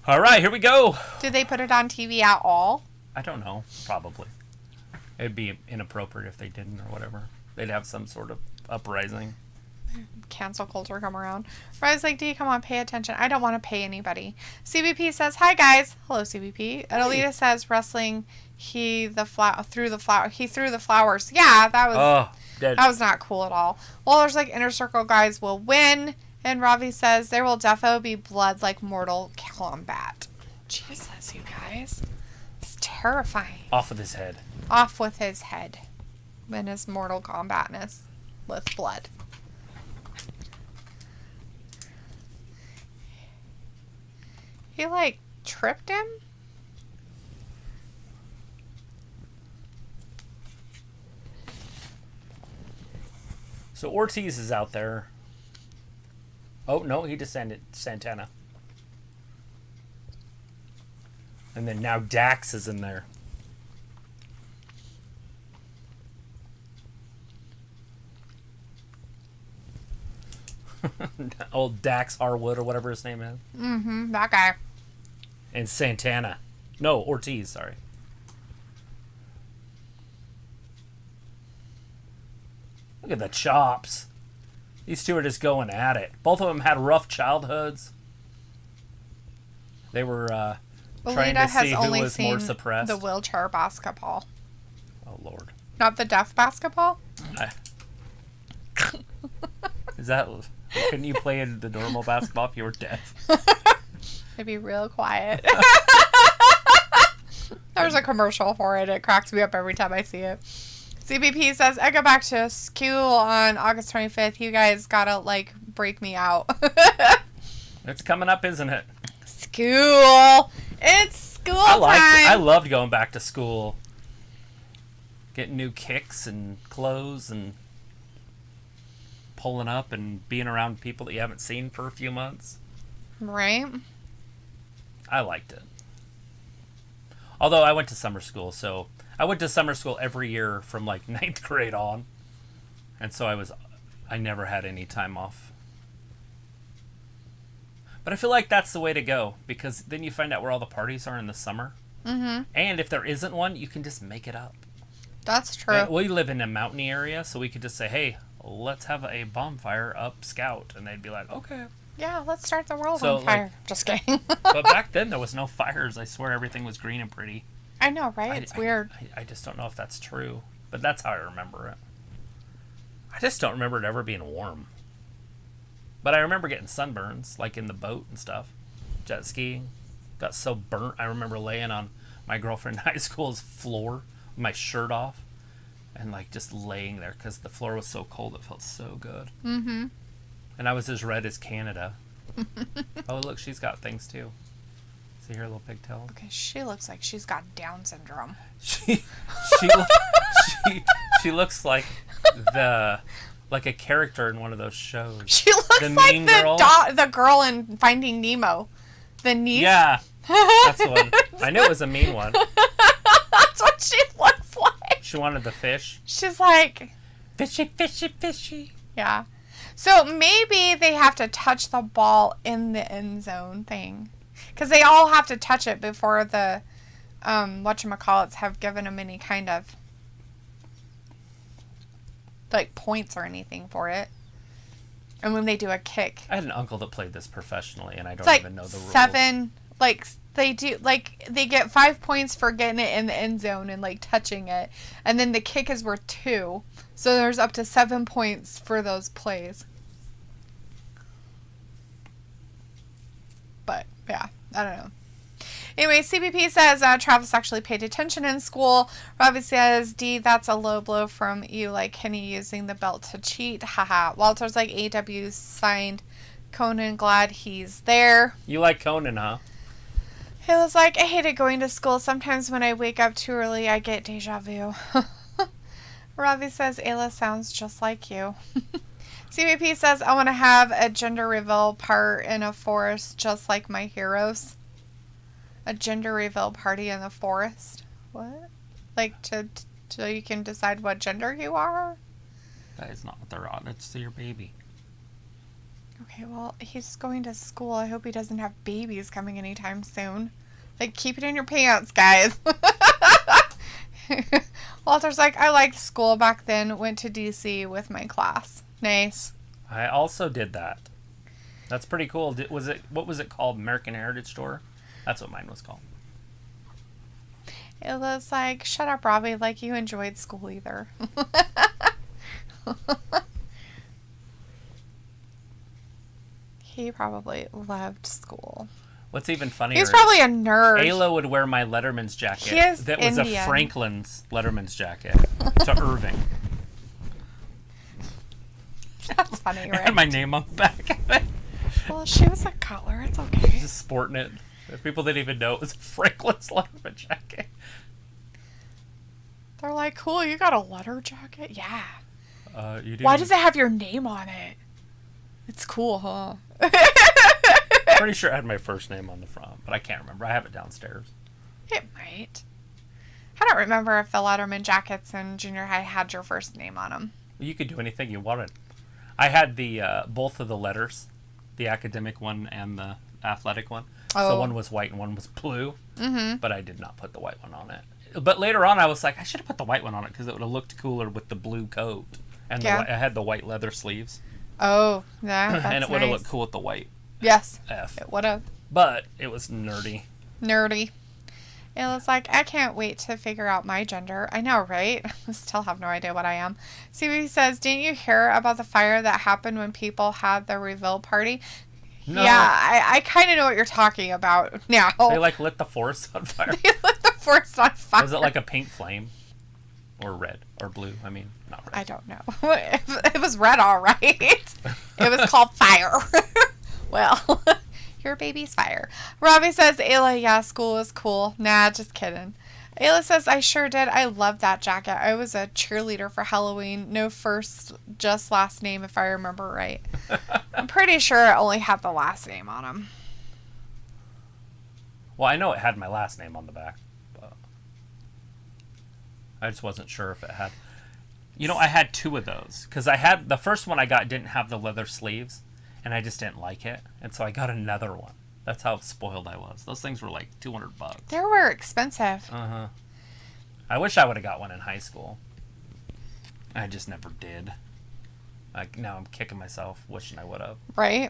All right, here we go. Do they put it on TV at all? I don't know. Probably. It'd be inappropriate if they didn't or whatever. They'd have some sort of uprising. Cancel culture come around. Rise like, D, come on, pay attention. I don't want to pay anybody. CBP says, hi guys. Hello, CBP. And Alita says, wrestling, he threw the flowers. Yeah, that was not cool at all. Well, there's like Inner Circle guys will win. And Ravi says, there will defo be blood like Mortal Kombat. Jesus, you guys. It's terrifying. Off with his head. Off with his head. In his Mortal Kombatness with blood. He, like, tripped him? So Ortiz is out there. Oh, no, he descended Santana. And then now Dax is in there. Old Dax Harwood or whatever his name is. Mm-hmm, that guy. And Santana. No, Ortiz, sorry. Look at the chops. These two are just going at it. Both of them had rough childhoods. They were trying to see who was more suppressed. The wheelchair basketball. Oh, Lord. Not the deaf basketball? Is that... Couldn't you play in the normal basketball if you were deaf? It'd be real quiet. There's a commercial for it. It cracks me up every time I see it. CBP says, I go back to school on August 25th. You guys gotta, like, break me out. It's coming up, isn't it? School. It's school time. I loved going back to school. Getting new kicks and clothes and pulling up and being around people that you haven't seen for a few months. Right. I liked it. Although I went to summer school, so I went to summer school every year from like 9th grade on. And so I never had any time off. But I feel like that's the way to go, because then you find out where all the parties are in the summer. Mm-hmm. And if there isn't one, you can just make it up. That's true. And we live in a mountainy area, so we could just say, hey, let's have a bonfire up Scout. And they'd be like, okay. Yeah, let's start the world on fire. Like, just kidding. But back then, there was no fires. I swear everything was green and pretty. I know, right? It's weird. I just don't know if that's true. But that's how I remember it. I just don't remember it ever being warm. But I remember getting sunburns, like in the boat and stuff. Jet skiing. Got so burnt. I remember laying on my girlfriend in high school's floor with my shirt off. And like just laying there because the floor was so cold. It felt so good. Mm-hmm. And I was as red as Canada. Oh, look, she's got things too. See her little pigtail? Okay, she looks like she's got Down syndrome. She looks like a character in one of those shows. She looks like the girl in Finding Nemo. The niece. Yeah, that's the one. I knew it was a mean one. That's what she looks like. She wanted the fish. She's like, fishy, fishy, fishy. Yeah. So maybe they have to touch the ball in the end zone thing. Because they all have to touch it before the whatchamacallits have given them any kind of like points or anything for it. And when they do a kick. I had an uncle that played this professionally, and I don't even know the rules. 7, like they do, like they get 5 points for getting it in the end zone and like touching it, and then the kick is worth 2, so there's up to 7 points for those plays. But yeah, I don't know. Anyway, CBP says Travis actually paid attention in school. Robbie says, D, that's a low blow from you, like Kenny using the belt to cheat. Haha. Walter's like, AEW signed Conan, glad he's there. You like Conan, huh? He was like, I hated going to school. Sometimes when I wake up too early, I get deja vu. Robbie says, Ayla sounds just like you. CVP says, I want to have a gender reveal part in a forest just like my heroes. A gender reveal party in the forest? What? Like so you can decide what gender you are? That is not what they're on. It's your baby. Okay, well, he's going to school. I hope he doesn't have babies coming anytime soon. Like, keep it in your pants, guys. Walter's like, I liked school back then. Went to D.C. with my class. Nice. I also did that. That's pretty cool. What was it called? American Heritage Store? That's what mine was called. It was like, shut up, Robbie. Like, you enjoyed school either. He probably loved school. What's even funnier He's probably a nerd. Ayla would wear my Letterman's jacket. He is that was Indian. a Franklin's Letterman's jacket to Irving. That's funny, I right? had my name on the back of it. Well, she was a color. It's okay. Just sporting it. People didn't even know it was a Franklin's Letterman jacket. They're like, cool, you got a letter jacket? Yeah. You do. Why does it have your name on it? It's cool, huh? Pretty sure I had my first name on the front, but I can't remember. I have it downstairs. It might. I don't remember if the Letterman jackets in junior high had your first name on them. You could do anything you wanted. I had the both of the letters, the academic one and the athletic one. Oh. So one was white and one was blue, Mm-hmm. but I did not put the white one on it. But later on, I was like, I should have put the white one on it because it would have looked cooler with the blue coat. And Yeah. I had the white leather sleeves. Oh, yeah, that's and it would have nice. looked cool with the white Yes, F. it would have. But it was nerdy. Nerdy. It was like, I can't wait to figure out my gender. I know, right? I still have no idea what I am. CB says, didn't you hear about the fire that happened when people had their reveal party? No. Yeah, I kind of know what you're talking about now. They like lit the forest on fire. They lit the forest on fire. Was it like a pink flame? Or red? Or blue? I mean, not red. I don't know. It was red, all right. It was called fire. Well, your baby's fire. Robbie says, Ayla, yeah, school was cool. Nah, just kidding. Ayla says, I sure did. I love that jacket. I was a cheerleader for Halloween. No first, just last name, if I remember right. I'm pretty sure it only had the last name on him. Well, I know it had my last name on the back. But I just wasn't sure if it had... You know, I had two of those. Because I had... The first one I got didn't have the leather sleeves. And I just didn't like it. And so I got another one. That's how spoiled I was. Those things were like $200. They were expensive. Uh-huh. I wish I would have got one in high school. I just never did. Like, now I'm kicking myself, wishing I would have. Right?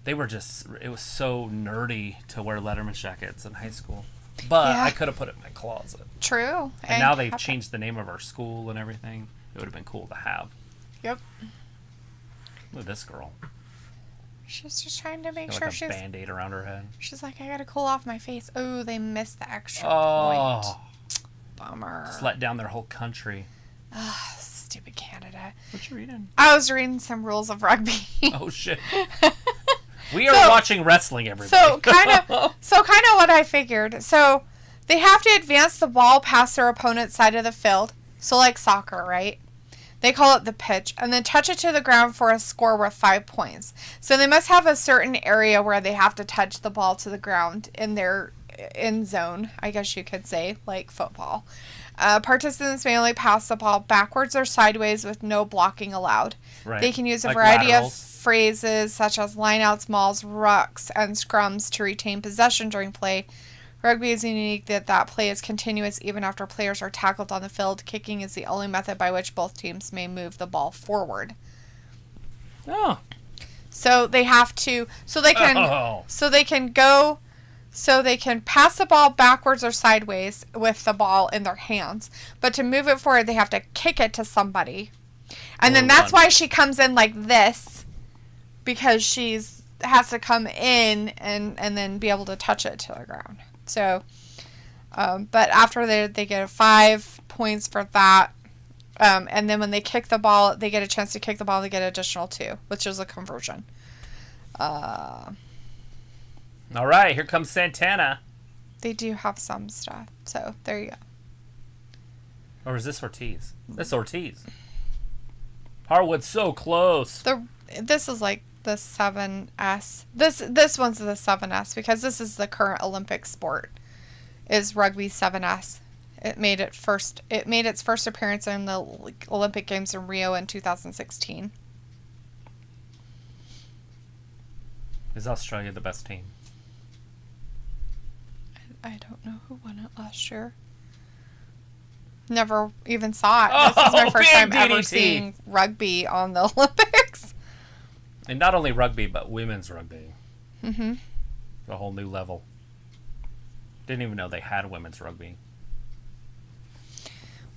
They were just... It was so nerdy to wear Letterman jackets in high school. But Yeah. I could have put it in my closet. True. And now they've changed the name of our school and everything. It would have been cool to have. Yep. Look at this girl. She's just trying to make Got sure like a she's... Band-Aid around her head. She's like, I gotta cool off my face. Oh, they missed the extra point. Oh. Bummer. Just let down their whole country. Ugh, stupid Canada. What you reading? I was reading some rules of rugby. Oh, shit. We are watching wrestling, everybody. So kind of what I figured. So they have to advance the ball past their opponent's side of the field. So like soccer, right? They call it the pitch, and then touch it to the ground for a score worth 5 points. So they must have a certain area where they have to touch the ball to the ground in their end zone, I guess you could say, like football. Participants may only pass the ball backwards or sideways with no blocking allowed. Right. They can use a Like variety laterals. of phrases such as lineouts, mauls, rucks, and scrums to retain possession during play. Rugby is unique that play is continuous even after players are tackled on the field. Kicking is the only method by which both teams may move the ball forward. Oh. So they have to, so they can pass the ball backwards or sideways with the ball in their hands. But to move it forward, they have to kick it to somebody. And then that's why she comes in like this, because has to come in and then be able to touch it to the ground. So, but after they get 5 points for that. And then when they kick the ball, they get a chance to kick the ball, they get an additional 2, which is a conversion. All right, here comes Santana. They do have some stuff. So, there you go. Or is this Ortiz? This is Ortiz. Harwood's so close. This is like the 7S. This one's the 7S because this is the current Olympic sport. Is rugby 7S. It made its first appearance in the Olympic Games in Rio in 2016. Is Australia the best team? I don't know who won it last year. Never even saw it. This is my first time ever seeing rugby on the Olympics. And not only rugby, but women's rugby. Mm-hmm. A whole new level. Didn't even know they had women's rugby.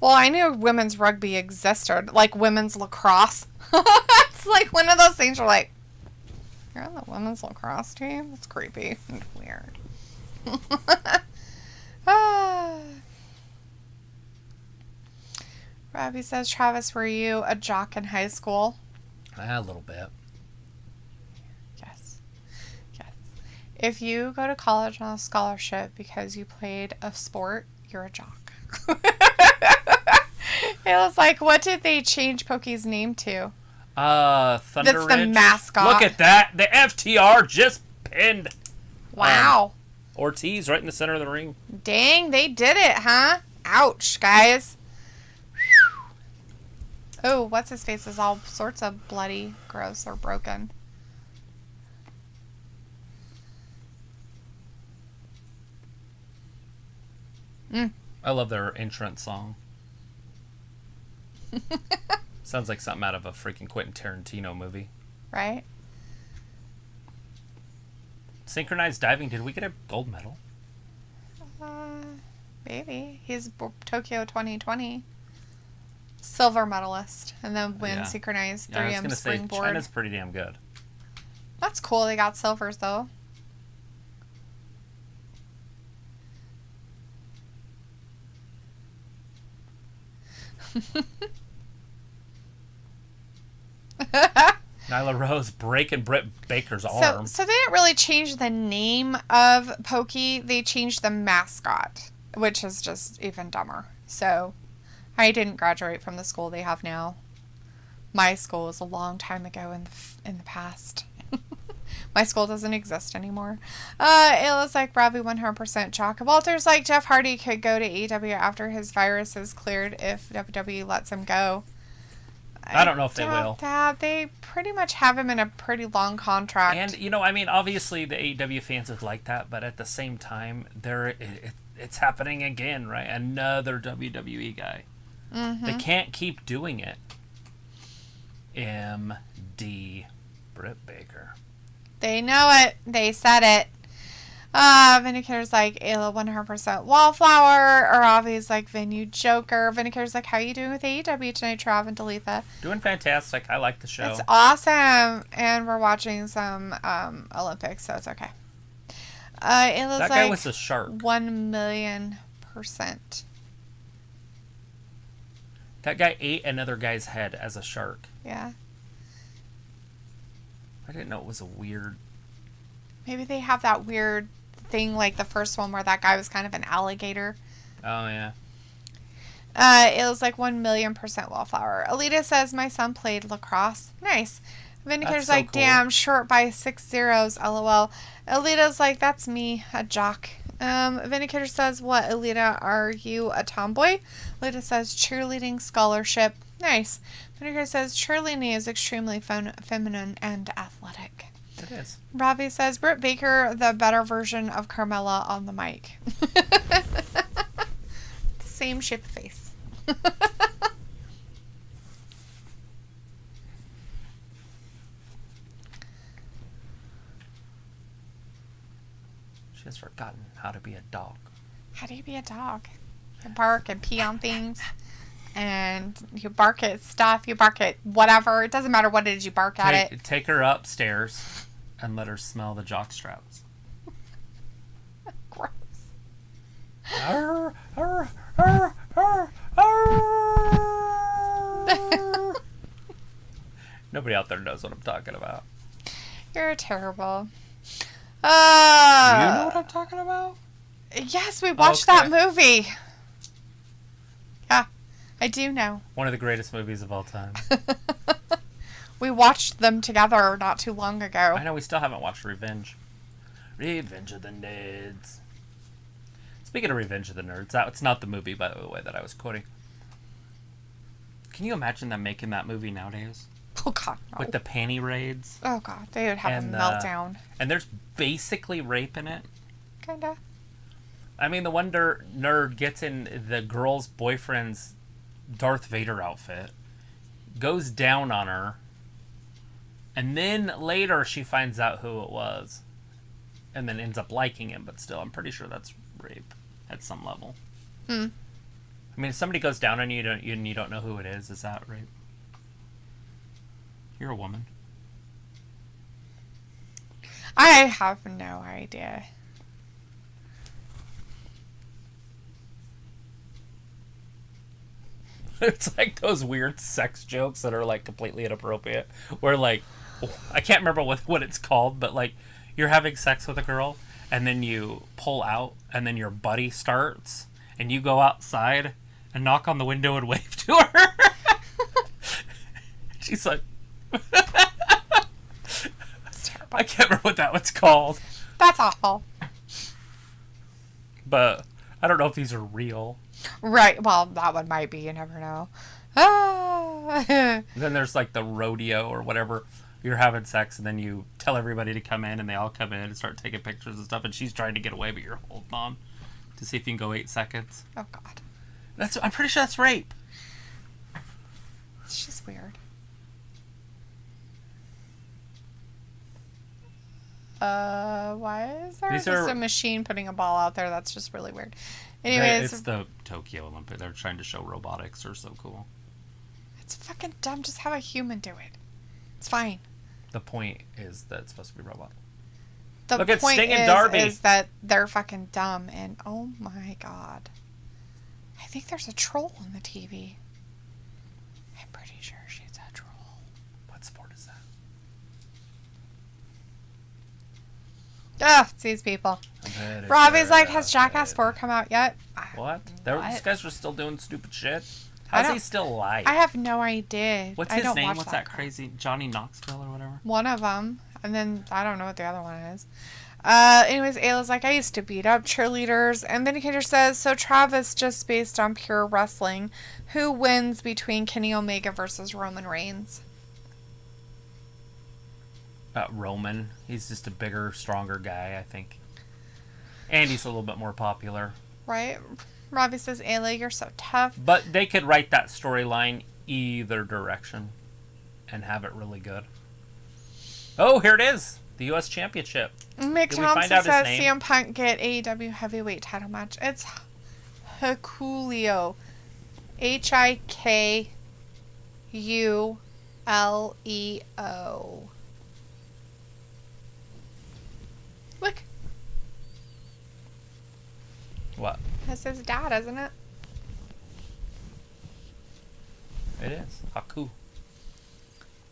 Well, I knew women's rugby existed, like women's lacrosse. It's like one of those things where like, you're on the women's lacrosse team? That's creepy and weird. Robbie says, Travis, were you a jock in high school? A little bit. Yes. If you go to college on a scholarship because you played a sport, you're a jock. It was like, what did they change Pokey's name to? Thunder That's the Ridge. mascot. Look at that. The FTR just pinned. Wow. Ortiz right in the center of the ring. Dang, they did it, huh? Ouch, guys. Oh, what's his face is all sorts of bloody, gross, or broken. I love their entrance song. Sounds like something out of a freaking Quentin Tarantino movie. Right? Synchronized diving, did we get a gold medal? Maybe. He's Tokyo 2020 silver medalist, and then wins synchronized 3M springboard. Say, China's pretty damn good. That's cool. They got silvers though. Nyla Rose breaking Britt Baker's arm. So they didn't really change the name of Pokey. They changed the mascot, which is just even dumber. So I didn't graduate from the school they have now. My school was a long time ago in the past. My school doesn't exist anymore. It looks like Robbie 100% chalk. Walter's like Jeff Hardy could go to AEW after his virus is cleared if WWE lets him go. I don't know if they will. They pretty much have him in a pretty long contract. And, I mean, obviously the AEW fans would like that, but at the same time, it's happening again, right? Another WWE guy. Mm-hmm. They can't keep doing it. MD Britt Baker. They know it. They said it. Vindicator's like Ayla 100% Wallflower. Or Avi's like Venue Joker. Vindicator's like, how are you doing with AEW tonight, Trav and Dalitha? Doing fantastic. I like the show. It's awesome. And we're watching some Olympics, so it's okay. Ayla's that guy was a shark. 1,000,000%. That guy ate another guy's head as a shark. Yeah. I didn't know it was a weird... Maybe they have that weird thing like the first one where that guy was kind of an alligator. Oh, yeah. It was like 1,000,000% Wallflower. Alita says, my son played lacrosse. Nice. Vindicator's like, cool. Damn, short by 6 zeros, lol. Alita's like, that's me, a jock. Vindicator says, what, Alita, are you a tomboy? Alita says, cheerleading scholarship. Nice. Vindicator says, cheerleading is extremely feminine and athletic. It is. Robbie says, Britt Baker, the better version of Carmella on the mic. Same shape of face. She has forgotten how to be a dog. How do you be a dog? You bark and pee on things. And you bark at stuff. You bark at whatever. It doesn't matter what it is you bark at it. Take her upstairs and let her smell the jock straps. Gross. Arr, arr, arr, arr, arr. Nobody out there knows what I'm talking about. You're terrible. Do you know what I'm talking about? Yes, we watched that movie. Yeah, I do know. One of the greatest movies of all time. We watched them together not too long ago. I know, we still haven't watched Revenge. Revenge of the Nerds. Speaking of Revenge of the Nerds, it's not the movie, by the way, that I was quoting. Can you imagine them making that movie nowadays? Oh, God, no. With the panty raids? Oh, God, they would have a meltdown. And there's basically rape in it. Kinda. I mean, the one nerd gets in the girl's boyfriend's Darth Vader outfit, goes down on her, and then later she finds out who it was, and then ends up liking him, but still, I'm pretty sure that's rape at some level. I mean, if somebody goes down on you and you don't know who it is that rape? You're a woman. I have no idea. It's like those weird sex jokes that are like completely inappropriate. Where like, I can't remember what it's called, but like you're having sex with a girl and then you pull out and then your buddy starts and you go outside and knock on the window and wave to her. She's like, I can't remember what that one's called. That's awful. But I don't know if these are real. Right. Well, that one might be. You never know. Ah. Then there's like the rodeo or whatever. You're having sex and then you tell everybody to come in and they all come in and start taking pictures and stuff. And she's trying to get away, but you're holding on to see if you can go 8 seconds. Oh, God. I'm pretty sure that's rape. It's just weird. Why is there just a machine putting a ball out there? That's just really weird. Anyways. It's the Tokyo Olympic. They're trying to show robotics are so cool. It's fucking dumb. Just have a human do it. It's fine. The point is that it's supposed to be robot. The Look at point Sting and Darby. Is that they're fucking dumb and oh my God. I think there's a troll on the TV. I'm pretty sure she's a troll. What sport is that? Ugh, it's these people. Robbie's like, has Jackass 4 come out yet? What? These guys are still doing stupid shit? How's he still alive? I have no idea. What's his name? What's that crazy? Johnny Knoxville or whatever? One of them. And then I don't know what the other one is. Anyways, Ayla's like, I used to beat up cheerleaders. And Vindicator says, so Travis just based on pure wrestling. Who wins between Kenny Omega versus Roman Reigns? Roman. He's just a bigger, stronger guy, I think. And he's a little bit more popular. Right? Robbie says, Ayla, you're so tough. But they could write that storyline either direction and have it really good. Oh, here it is. The U.S. Championship. Mick Thompson says CM Punk get AEW heavyweight title match. It's Hikuleo. Hikuleo. Look. What? That's his dad, isn't it? It is. Haku.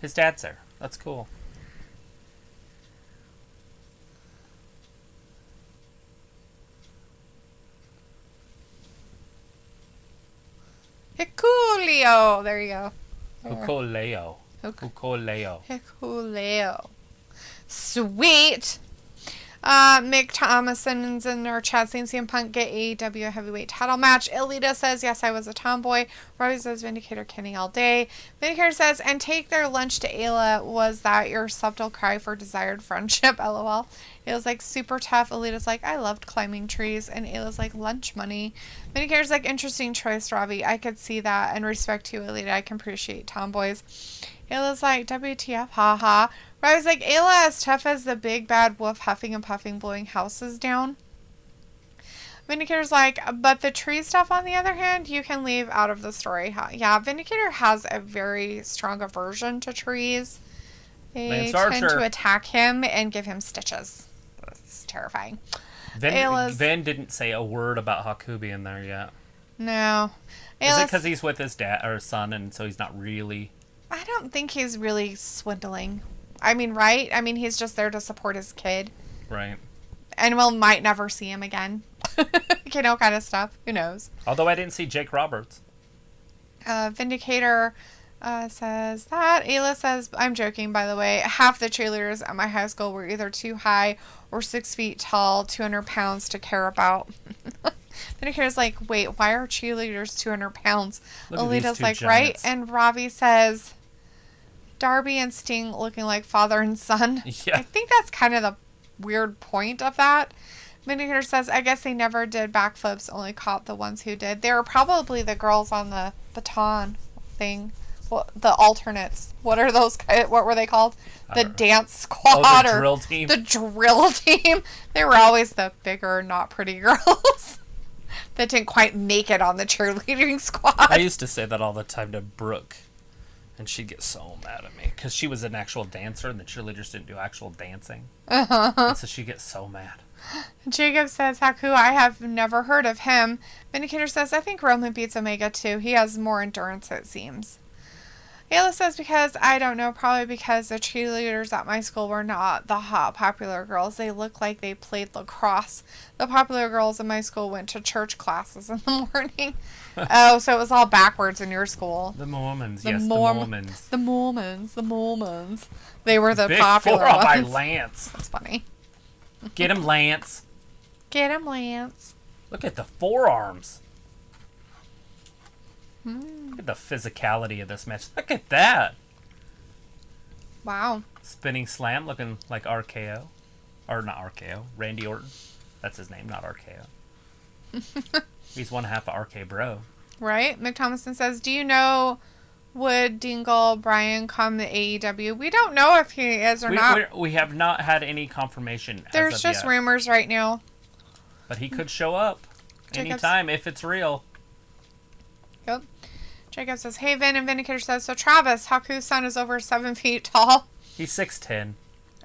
His dad's there. That's cool. Hikuleo. There you go. Hikuleo. Hikuleo. Hikuleo. Sweet. Mick Thomason's in our chat saying CM Punk get AEW heavyweight title match. Elita says, yes, I was a tomboy. Robbie says, Vindicator Kenny all day. Vindicator says, and take their lunch to Ayla. Was that your subtle cry for desired friendship? LOL. Ayla's like, super tough. Elita's like, I loved climbing trees. And Ayla's like, lunch money. Vindicator's like, interesting choice, Robbie. I could see that and respect you, Elita. I can appreciate tomboys. Ayla's like, WTF, haha. I was like, Ayla as tough as the big bad wolf huffing and puffing blowing houses down. Vindicator's like, but the tree stuff on the other hand, you can leave out of the story. Yeah, Vindicator has a very strong aversion to trees. They tend to attack him and give him stitches. It's terrifying. Vin didn't say a word about Haku being there yet. No. Is it because he's with his dad or son and so he's not really... I don't think he's really swindling. I mean, right? I mean, he's just there to support his kid. Right. And we might never see him again. You know, kind of stuff. Who knows? Although I didn't see Jake Roberts. Vindicator says that. Ayla says, I'm joking, by the way. Half the cheerleaders at my high school were either too high or 6 feet tall, 200 pounds to care about. Vindicator's like, wait, why are cheerleaders 200 pounds? Alita's like, right? And Ravi says, Darby and Sting looking like father and son. Yeah. I think that's kind of the weird point of that. Vindicator says, I guess they never did backflips, only caught the ones who did. They were probably the girls on the baton thing. Well, the alternates. What are those? What were they called? The dance squad the or drill team. The drill team. They were always the bigger, not pretty girls that didn't quite make it on the cheerleading squad. I used to say that all the time to Brooke, and she'd get so mad at me because she was an actual dancer, and the cheerleaders didn't do actual dancing. And so she'd get so mad. Jacob says, Haku, I have never heard of him. Vindicator says, I think Roman beats Omega too. He has more endurance, it seems. Ayla says, because I don't know, probably because the cheerleaders at my school were not the hot popular girls. They looked like they played lacrosse. The popular girls in my school went to church classes in the morning. Oh, so it was all backwards in your school. The Mormons, the Mormons. The Mormons. They were the Big popular four ones. by Lance. That's funny. Get him, Lance. Get him, Lance. Look at the forearms. Look at the physicality of this match. Look at that. Wow. Spinning slam looking like RKO. Or not RKO. Randy Orton. That's his name, not RKO. He's one half of RK Bro. Right? McThomason says, do you know, would Dingle Bryan come to AEW? We don't know if he is or not. We have not had any confirmation. There's just rumors right now. But he could show up anytime if it's real. Yep. Jacob says, hey, Vin, and Vindicator says, so Travis, Haku's son is over 7 feet tall. He's 6'10".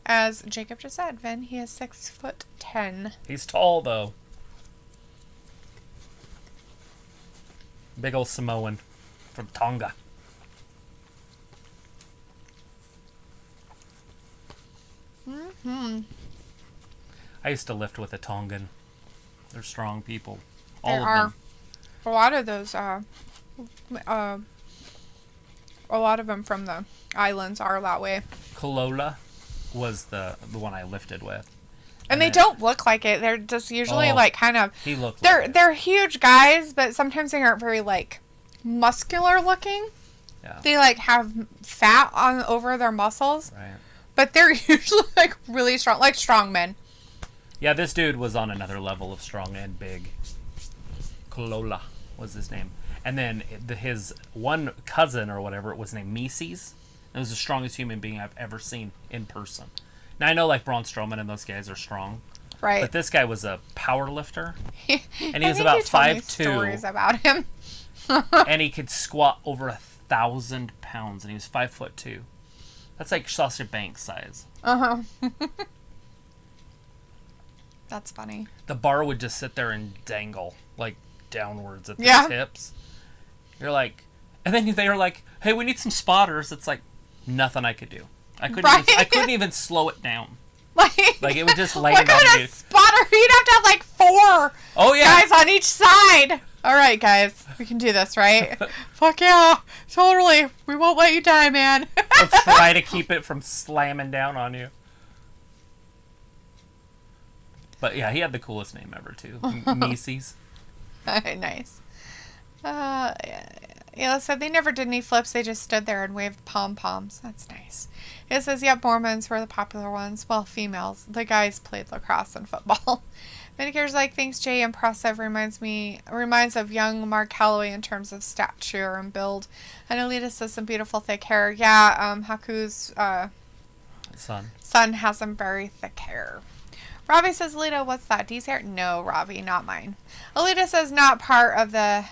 As Jacob just said, Vin, he is 6'10". He's tall, though. Big old Samoan from Tonga. Mm-hmm. I used to lift with a Tongan. They're strong people. All There of are them. a lot of those, a lot of them from the islands are that way. Kalola was the one I lifted with. And they don't look like it. They're just usually like kind of. He looked. They're huge guys, but sometimes they aren't very like muscular looking. Yeah. They like have fat on over their muscles. Right. But they're usually like really strong, like strong men. Yeah, this dude was on another level of strong and big. Kalola was his name. And then his one cousin or whatever was named Mises. It was the strongest human being I've ever seen in person. Now, I know like Braun Strowman and those guys are strong. Right. But this guy was a power lifter. And he was I about think you told me 5'2". Stories about him. And he could squat over 1,000 pounds. And he was 5'2". That's like Sasha Banks size. Uh-huh. That's funny. The bar would just sit there and dangle, like, downwards at the tips. You're like... And then they were like, hey, we need some spotters. It's like, nothing I could do. I couldn't even slow it down. Like it would just lay what it on kind you. of spotter? You'd have to have like 4 guys on each side. All right, guys. We can do this, right? Fuck yeah. Totally. We won't let you die, man. We'll try to keep it from slamming down on you. But yeah, he had the coolest name ever, too. Mises. Nice. Ayla said they never did any flips. They just stood there and waved pom-poms. That's nice. It says, yep, Mormons were the popular ones. Well, females. The guys played lacrosse and football. Vindicator's like, thanks, Jay. Impressive. Reminds of young Mark Calloway in terms of stature and build. And Alita says some beautiful thick hair. Yeah, Haku's son has some very thick hair. Ravi says, Alita, what's that? Dee's hair? No, Ravi, not mine. Alita says, not part of the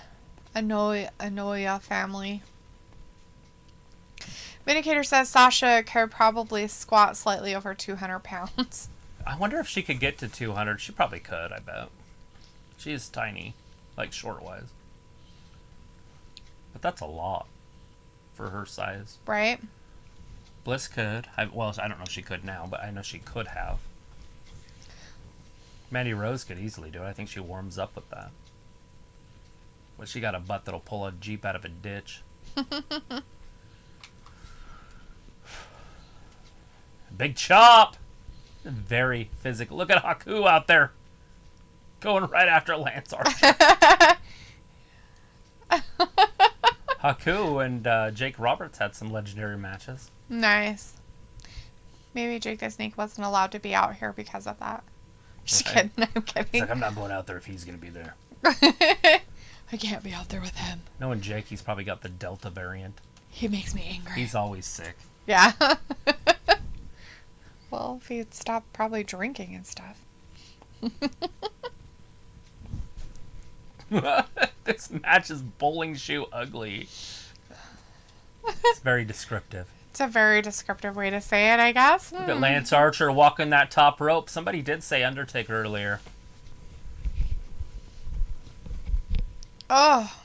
Anoya family. Vindicator says Sasha could probably squat slightly over 200 pounds. I wonder if she could get to 200. She probably could, I bet. She's tiny, like short-wise. But that's a lot for her size. Right? Bliss could. I don't know if she could now, but I know she could have. Mandy Rose could easily do it. I think she warms up with that. But she got a butt that'll pull a Jeep out of a ditch. Big chop. Very physical. Look at Haku out there. Going right after Lance Archer. Haku and Jake Roberts had some legendary matches. Nice. Maybe Jake the Snake wasn't allowed to be out here because of that. Just kidding. I'm kidding. It's like, I'm not going out there if he's going to be there. I can't be out there with him. Knowing Jake, he's probably got the Delta variant. He makes me angry. He's always sick. Yeah. Well, if he'd stop probably drinking and stuff. This match is bowling shoe ugly. It's very descriptive. It's a very descriptive way to say it, I guess. Look at Lance Archer walking that top rope. Somebody did say Undertaker earlier. Oh.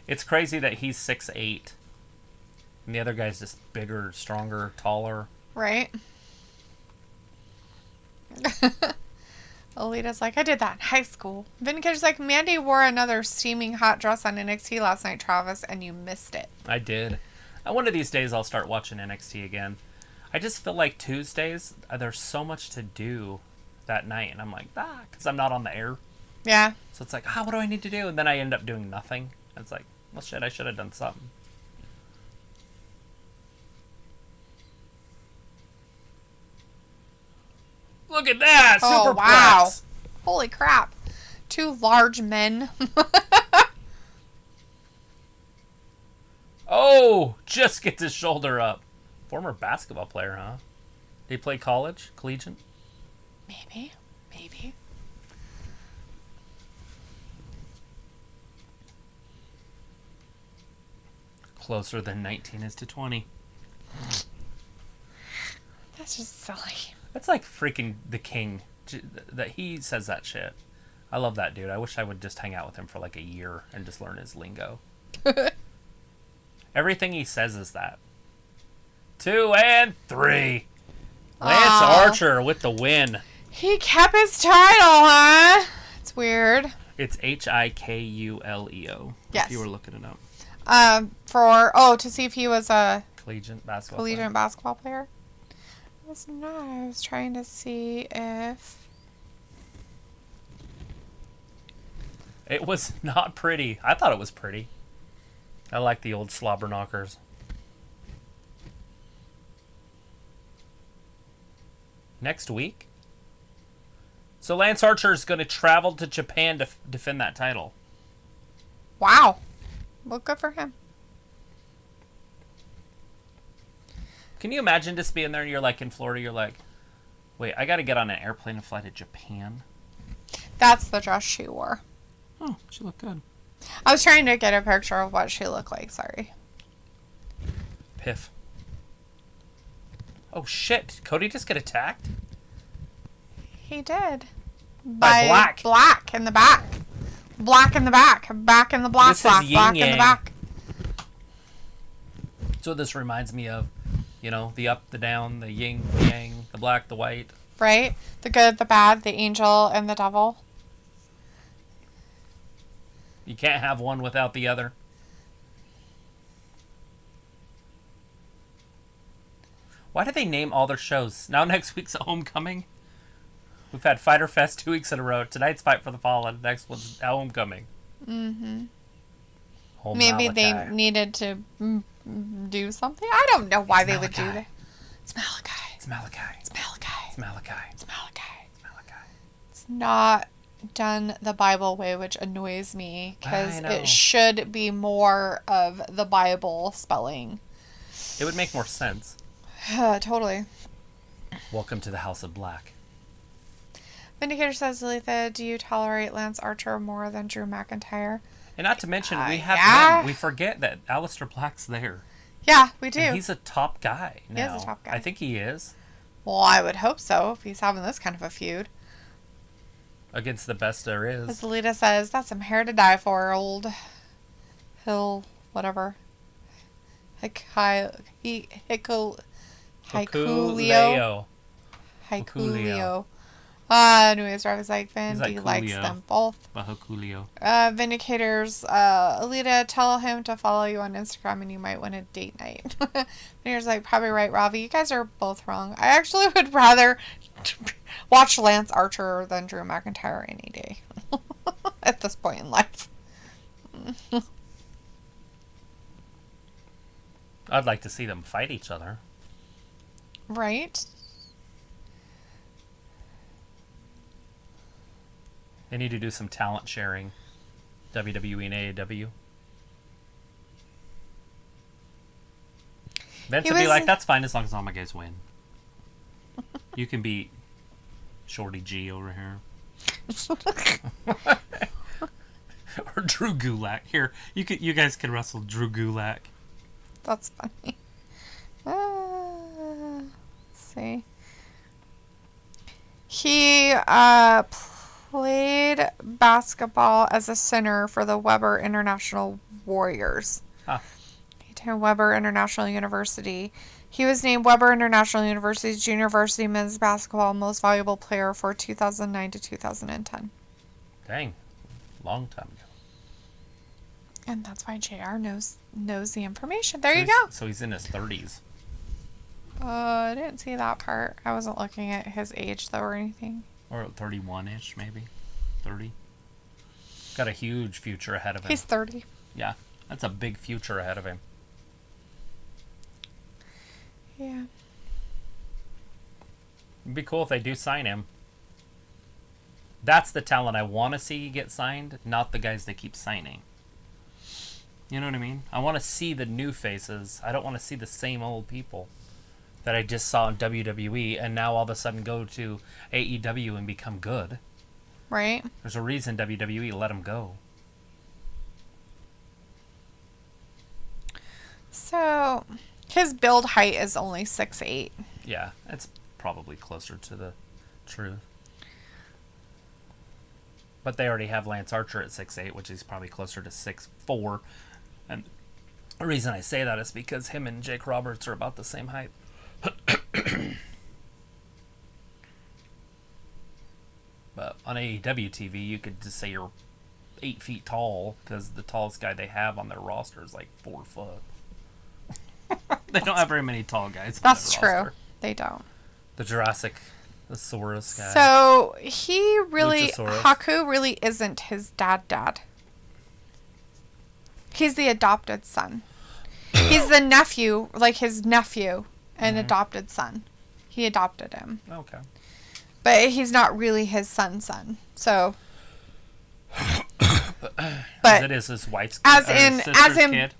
It's crazy that he's 6'8", and the other guy's just bigger, stronger, taller. Right. Alita's like, I did that in high school. Vindicator's like, Mandy wore another steaming hot dress on NXT last night, Travis, and you missed it. I did. One of these days I'll start watching NXT again. I just feel like Tuesdays, there's so much to do that night, and I'm like, because I'm not on the air. Yeah. So it's like, what do I need to do? And then I end up doing nothing. It's like, well, shit, I should have done something. Look at that! Oh, Superplex! wow. Holy crap. 2 large men. Oh! Just gets his shoulder up. Former basketball player, huh? Did he play college? Collegiate? Maybe. Maybe. Closer than 19 is to 20. That's just silly. That's like freaking the king. That he says that shit. I love that dude. I wish I would just hang out with him for like a year and just learn his lingo. Everything he says is that. 2 and 3. Lance Archer with the win. He kept his title, huh? It's weird. It's Hikuleo. Yes. If you were looking it up. To see if he was a Collegiate basketball basketball player. I was trying to see if... It was not pretty. I thought it was pretty. I like the old slobber knockers. Next week? So Lance Archer is going to travel to Japan to defend that title. Wow. Well, good for him. Can you imagine just being there and you're like in Florida, you're like, wait, I got to get on an airplane and fly to Japan? That's the dress she wore. Oh, she looked good. I was trying to get a picture of what she looked like, sorry. Piff. Oh shit, did Cody just get attacked? He did. By Black. Black in the back. Black in the back. Back in the black. This Black. is Black yin-yang. in the back. So this reminds me of, the up, the down, the yin, the yang, the black, the white. Right? The good, the bad, the angel, and the devil. You can't have one without the other. Why do they name all their shows? Now next week's Homecoming. We've had Fyter Fest 2 weeks in a row. Tonight's Fight for the Fallen. Next one's Homecoming. Mm-hmm. Home Maybe Malachi. they needed to do something. I don't know why they would do Malachi. that. It's Malachi. It's Malachi. It's Malachi. It's Malachi. It's Malachi. It's Malachi. It's not done the Bible way, which annoys me because I know. it should be more of the Bible spelling. It would make more sense. Totally. Welcome to the House of Black. Vindicator says, Letha, do you tolerate Lance Archer more than Drew McIntyre? And not to mention, we have yeah. him. We forget that Aleister Black's there. Yeah, we do. And he's a top guy now. He is a top guy. I think he is. Well, I would hope so if he's having this kind of a feud. Against the best there is. As Lita says, that's some hair to die for, old Hill, whatever. Hikuleo. Hikuleo. Hikuleo. Anyways, I was like, He's like Vandy likes Coolio. them both. Bajo Coolio. Vindicators, Alita, tell him to follow you on Instagram and you might win a date night. Vindicators like, probably right, Ravi. You guys are both wrong. I actually would rather watch Lance Archer than Drew McIntyre any day. At this point in life. I'd like to see them fight each other. Right? They need to do some talent sharing. WWE and AEW. Vince would be like, that's fine as long as all my guys win. You can beat Shorty G over here. Or Drew Gulak. Here, you guys can wrestle Drew Gulak. That's funny. Let's see. He played basketball as a center for the Weber International Warriors. Huh. He attended Weber International University. He was named Weber International University's Junior Varsity Men's Basketball Most Valuable Player for 2009 to 2010. Dang. Long time ago. And that's why JR knows the information. There you go. So he's in his 30s. I didn't see that part. I wasn't looking at his age, though, or anything. Or 31-ish, maybe. 30. Got a huge future ahead of him. He's 30. Yeah. That's a big future ahead of him. Yeah. It'd be cool if they do sign him. That's the talent I want to see get signed, not the guys they keep signing. You know what I mean? I want to see the new faces. I don't want to see the same old people that I just saw in WWE and now all of a sudden go to AEW and become good. Right. There's a reason WWE let them go. So, his build height is only 6'8". Yeah, it's probably closer to the truth. But they already have Lance Archer at 6'8", which is probably closer to 6'4". And the reason I say that is because him and Jake Roberts are about the same height. But on AEW TV, you could just say you're 8 feet tall because the tallest guy they have on their roster is like 4 foot. They don't have very many tall guys on That's their true. roster. They don't. The the Saurus guy. So, he really, Luchasaurus. Haku really isn't his dad. He's the adopted son. He's the nephew, like his nephew, and adopted son. He adopted him. Okay. But he's not really his son. So. But it is his wife's as sister's in kid.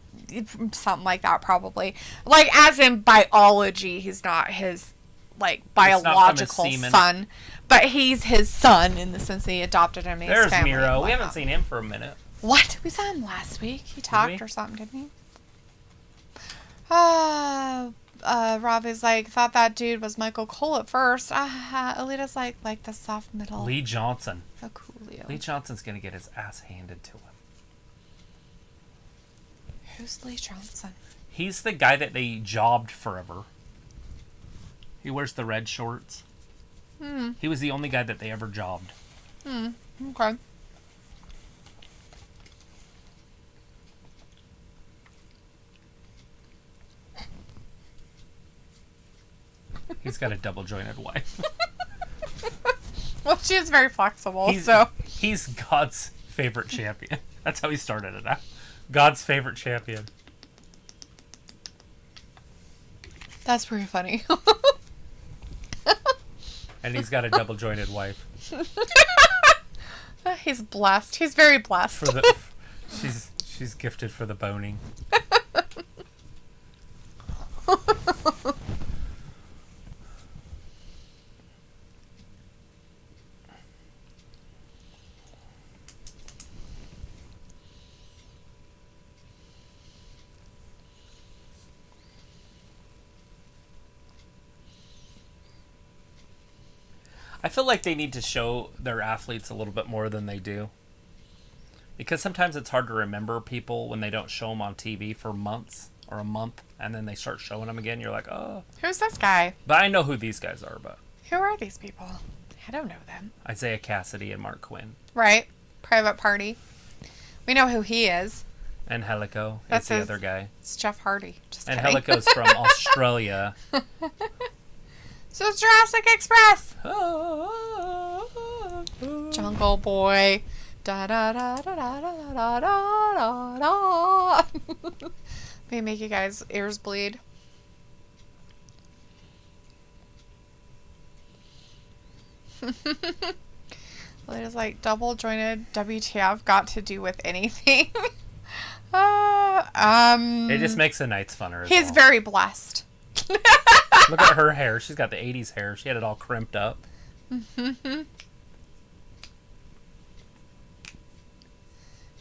Something like that, probably. Like, as in biology, he's not his, like, biological son. But he's his son in the sense that he adopted him. There's Miro. We haven't seen him for a minute. What? We saw him last week. He talked or something, didn't he? Robbie's like, thought that dude was Michael Cole at first. Alita's like the soft middle. Lee Johnson. The Coolio. Lee Johnson's going to get his ass handed to him. Who's Lee Johnson? He's the guy that they jobbed forever. He wears the red shorts. He was the only guy that they ever jobbed. Okay. He's got a double-jointed wife. Well, she is very flexible, He's God's favorite champion. That's how he started it out. God's favorite champion. That's pretty funny. And he's got a double-jointed wife. He's blessed. He's very blessed. She's gifted for the boning. I feel like they need to show their athletes a little bit more than they do. Because sometimes it's hard to remember people when they don't show them on TV for months or a month, and then they start showing them again. You're like, oh. Who's this guy? But I know who these guys are, but. Who are these people? I don't know them. Isaiah Cassidy and Mark Quinn. Right. Private Party. We know who he is. Angelico That's is the other guy. It's Jeff Hardy. Just kidding. Angelico's from Australia. So it's Jurassic Express. Jungle Boy. Da da da da da da da da da. May make you guys' ears bleed. It's like double jointed WTF got to do with anything. It just makes the nights funner. He's very blessed. Look at her hair. She's got the 80s hair. She had it all crimped up.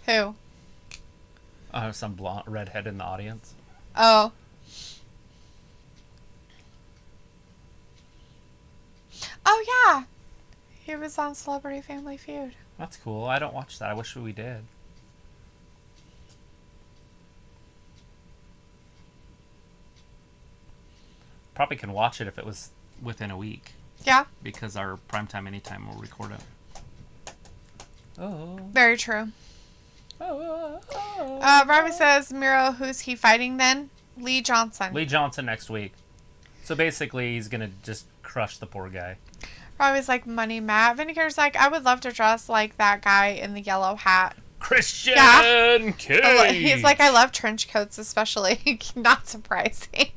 Who? Some blonde redhead in the audience. Oh. Oh, yeah. He was on Celebrity Family Feud. That's cool. I don't watch that. I wish we did. Probably can watch it if it was within a week. Yeah. Because our primetime anytime will record it. Oh. Very true. Robbie says, Miro, who's he fighting then? Lee Johnson. Lee Johnson next week. So basically, he's going to just crush the poor guy. Robbie's like, Money Matt. Vindicator's like, I would love to dress like that guy in the yellow hat. Christian Cage. He's He's like, I love trench coats, especially. Not surprising.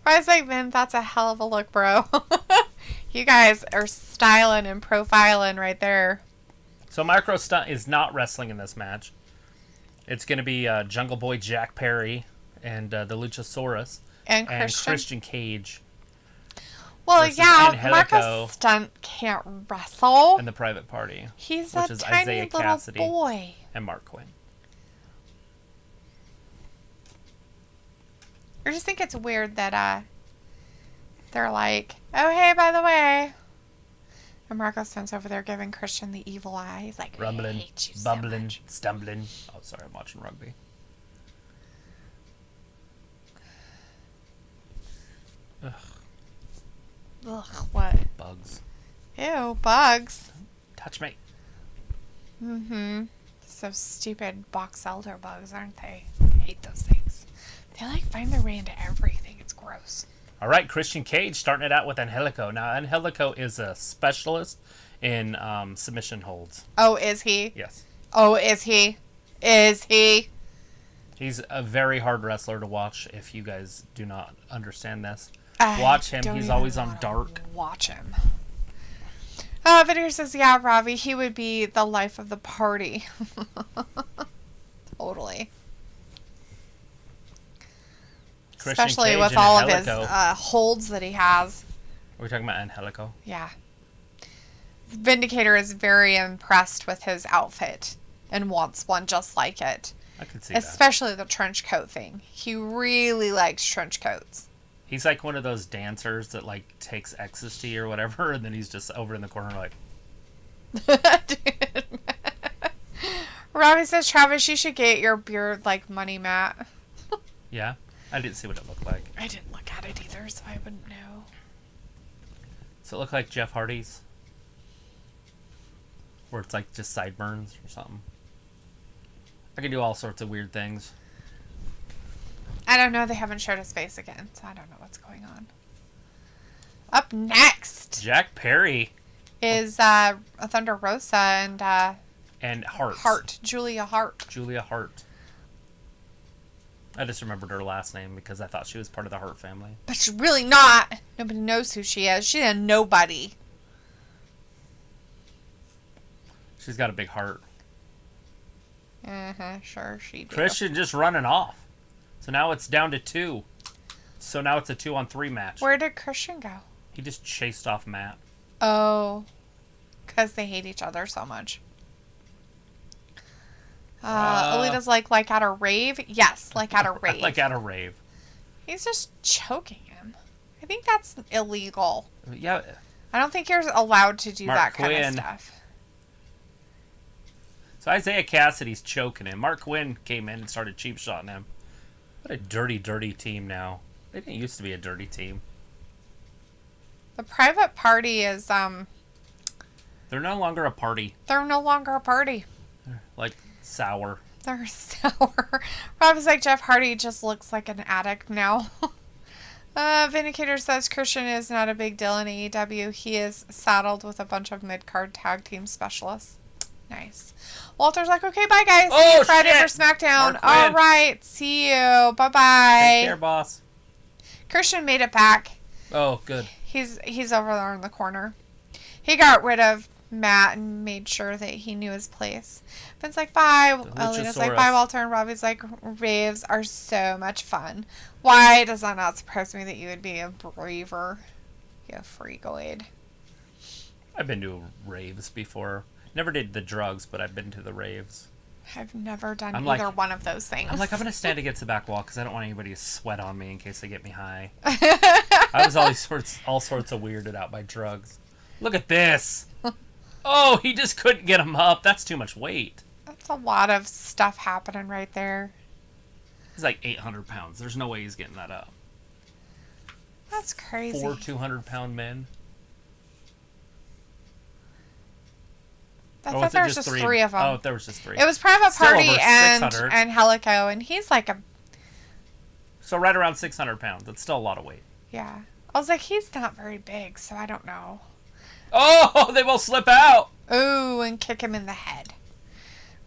Robbie's like, Vin, that's a hell of a look, bro. You guys are styling and profiling right there. So Micro Stunt is not wrestling in this match. It's going to be Jungle Boy Jack Perry and the Luchasaurus and Christian Cage. Well, yeah, Marco Stunt can't wrestle. And the Private Party. He's a tiny Isaiah little Cassidy boy. And Mark Quinn. I just think it's weird that they're like, oh, hey, by the way. And Marco Stunt's over there giving Christian the evil eye. He's like, rumbling, I hate you bumbling, so much. stumbling. Oh, sorry, I'm watching rugby. Ugh. Ugh, what? Bugs. Ew, bugs. Touch me. Mm-hmm. So stupid box elder bugs, aren't they? I hate those things. They like find their way into everything. It's gross. All right, Christian Cage starting it out with Angelico. Now, Angelico is a specialist in submission holds. Oh, is he? Yes. Oh, is he? Is he? He's a very hard wrestler to watch if you guys do not understand this. Watch him. He's always on dark. Watch him. Video says, yeah, Ravi, he would be the life of the party. Totally. Christian Especially Cage with and all Angelico. of his holds that he has. Are we talking about Angelico? Yeah. Vindicator is very impressed with his outfit and wants one just like it. I could see Especially the trench coat thing. He really likes trench coats. He's like one of those dancers that like takes ecstasy or whatever, and then he's just over in the corner like. Dude. Robbie says, Travis, you should get your beard like Money Matt. Yeah, I didn't see what it looked like. I didn't look at it either, so I wouldn't know. Does it look like Jeff Hardy's? Where it's like just sideburns or something. I can do all sorts of weird things. I don't know. They haven't showed his face again, so I don't know what's going on. Up next Jack Perry is Thunder Rosa and Hart. Julia Hart. Julia Hart. I just remembered her last name because I thought she was part of the Hart family. But she's really not. Nobody knows who she is. She's a nobody. She's got a big heart. Sure she do. Christian just running off. So now it's down to 2. So now it's a 2-on-3 match. Where did Christian go? He just chased off Matt. Oh. Because they hate each other so much. Alita's like at a rave? Yes, like at a rave. Like at a rave. He's just choking him. I think that's illegal. Yeah. I don't think you're allowed to do that kind of Quinn. stuff. So Isaiah Cassidy's choking him. Mark Quinn came in and started cheap shotting him. What a dirty, dirty team now. They didn't used to be a dirty team. The Private Party is They're no longer a party. They're no longer a party. Like, sour. They're sour. Rob's like, Jeff Hardy just looks like an addict now. Vindicator says Christian is not a big deal in AEW. He is saddled with a bunch of mid-card tag team specialists. Nice. Walter's like, okay, bye, guys. See you Friday for SmackDown. All right. See you. Bye-bye. Take care, boss. Christian made it back. Oh, good. He's over there in the corner. He got rid of Matt and made sure that he knew his place. Vince's like, bye. Alina's like, bye, Walter. And Robbie's like, raves are so much fun. Why does that not surprise me that you would be a braver? You freakoid. I've been to raves before. Never did the drugs, but I've been to the raves. I've never done either one of those things. I'm going to stand against the back wall because I don't want anybody to sweat on me in case they get me high. I was all sorts of weirded out by drugs. Look at this. Oh, he just couldn't get him up. That's too much weight. That's a lot of stuff happening right there. He's like 800 pounds. There's no way he's getting that up. That's crazy. 4 200-pound men. I thought there was just three of them. Oh, there was just three. It was Private Party and Helico, and he's like a... So right around 600 pounds. That's still a lot of weight. Yeah. I was like, he's not very big, so I don't know. Oh, they will slip out. Ooh, and kick him in the head.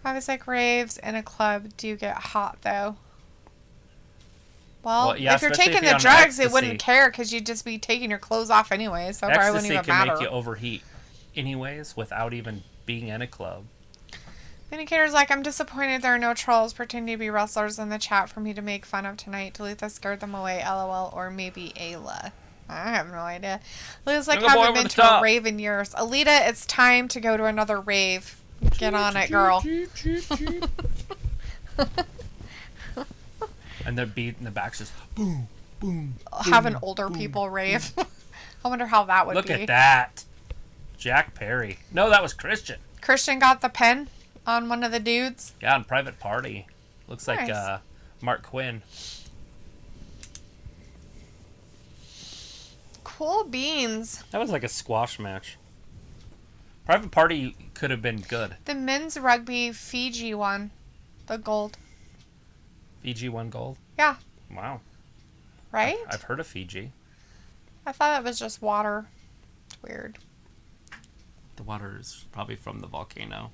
I was like, raves in a club do get hot, though. Well, yeah, if you're taking the drugs, it wouldn't care because you'd just be taking your clothes off anyway, so it probably wouldn't even matter. Ecstasy can make you overheat anyways without even being in a club. Vindicator's like, I'm disappointed there are no trolls pretending to be wrestlers in the chat for me to make fun of tonight. Talitha scared them away, LOL, or maybe Ayla. I have no idea. Liz like, haven't been to a rave in years. Alita, it's time to go to another rave. Get on it, girl. And the beat in the back's just boom, boom. Having older people rave. I wonder how that would be. Look at that. Jack Perry. No, that was Christian. Christian got the pen on one of the dudes. Yeah, on Private Party. Looks nice. Like Mark Quinn. Cool beans. That was like a squash match. Private Party could have been good. The men's rugby Fiji won the gold. Fiji won gold? Yeah. Wow. Right? I've heard of Fiji. I thought it was just water. It's weird. The water is probably from the volcano.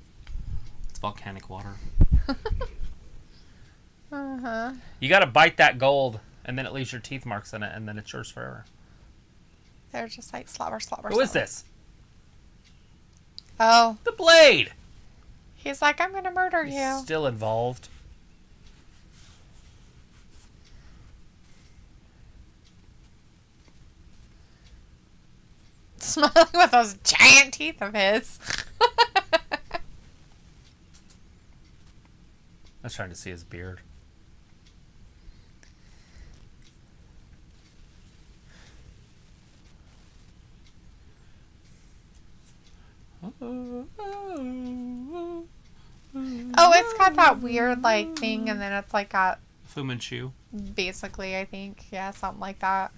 It's volcanic water. Uh-huh. You gotta bite that gold, and then it leaves your teeth marks in it, and then it's yours forever. They're just like slobber, slobber, Who is this? Oh. The Blade! He's like, I'm gonna murder He's you. Still involved. Smiling with those giant teeth of his. I was trying to see his beard. Oh, it's got that weird, like, thing, and then it's, like, got... Fu Manchu. Basically, I think. Yeah, something like that.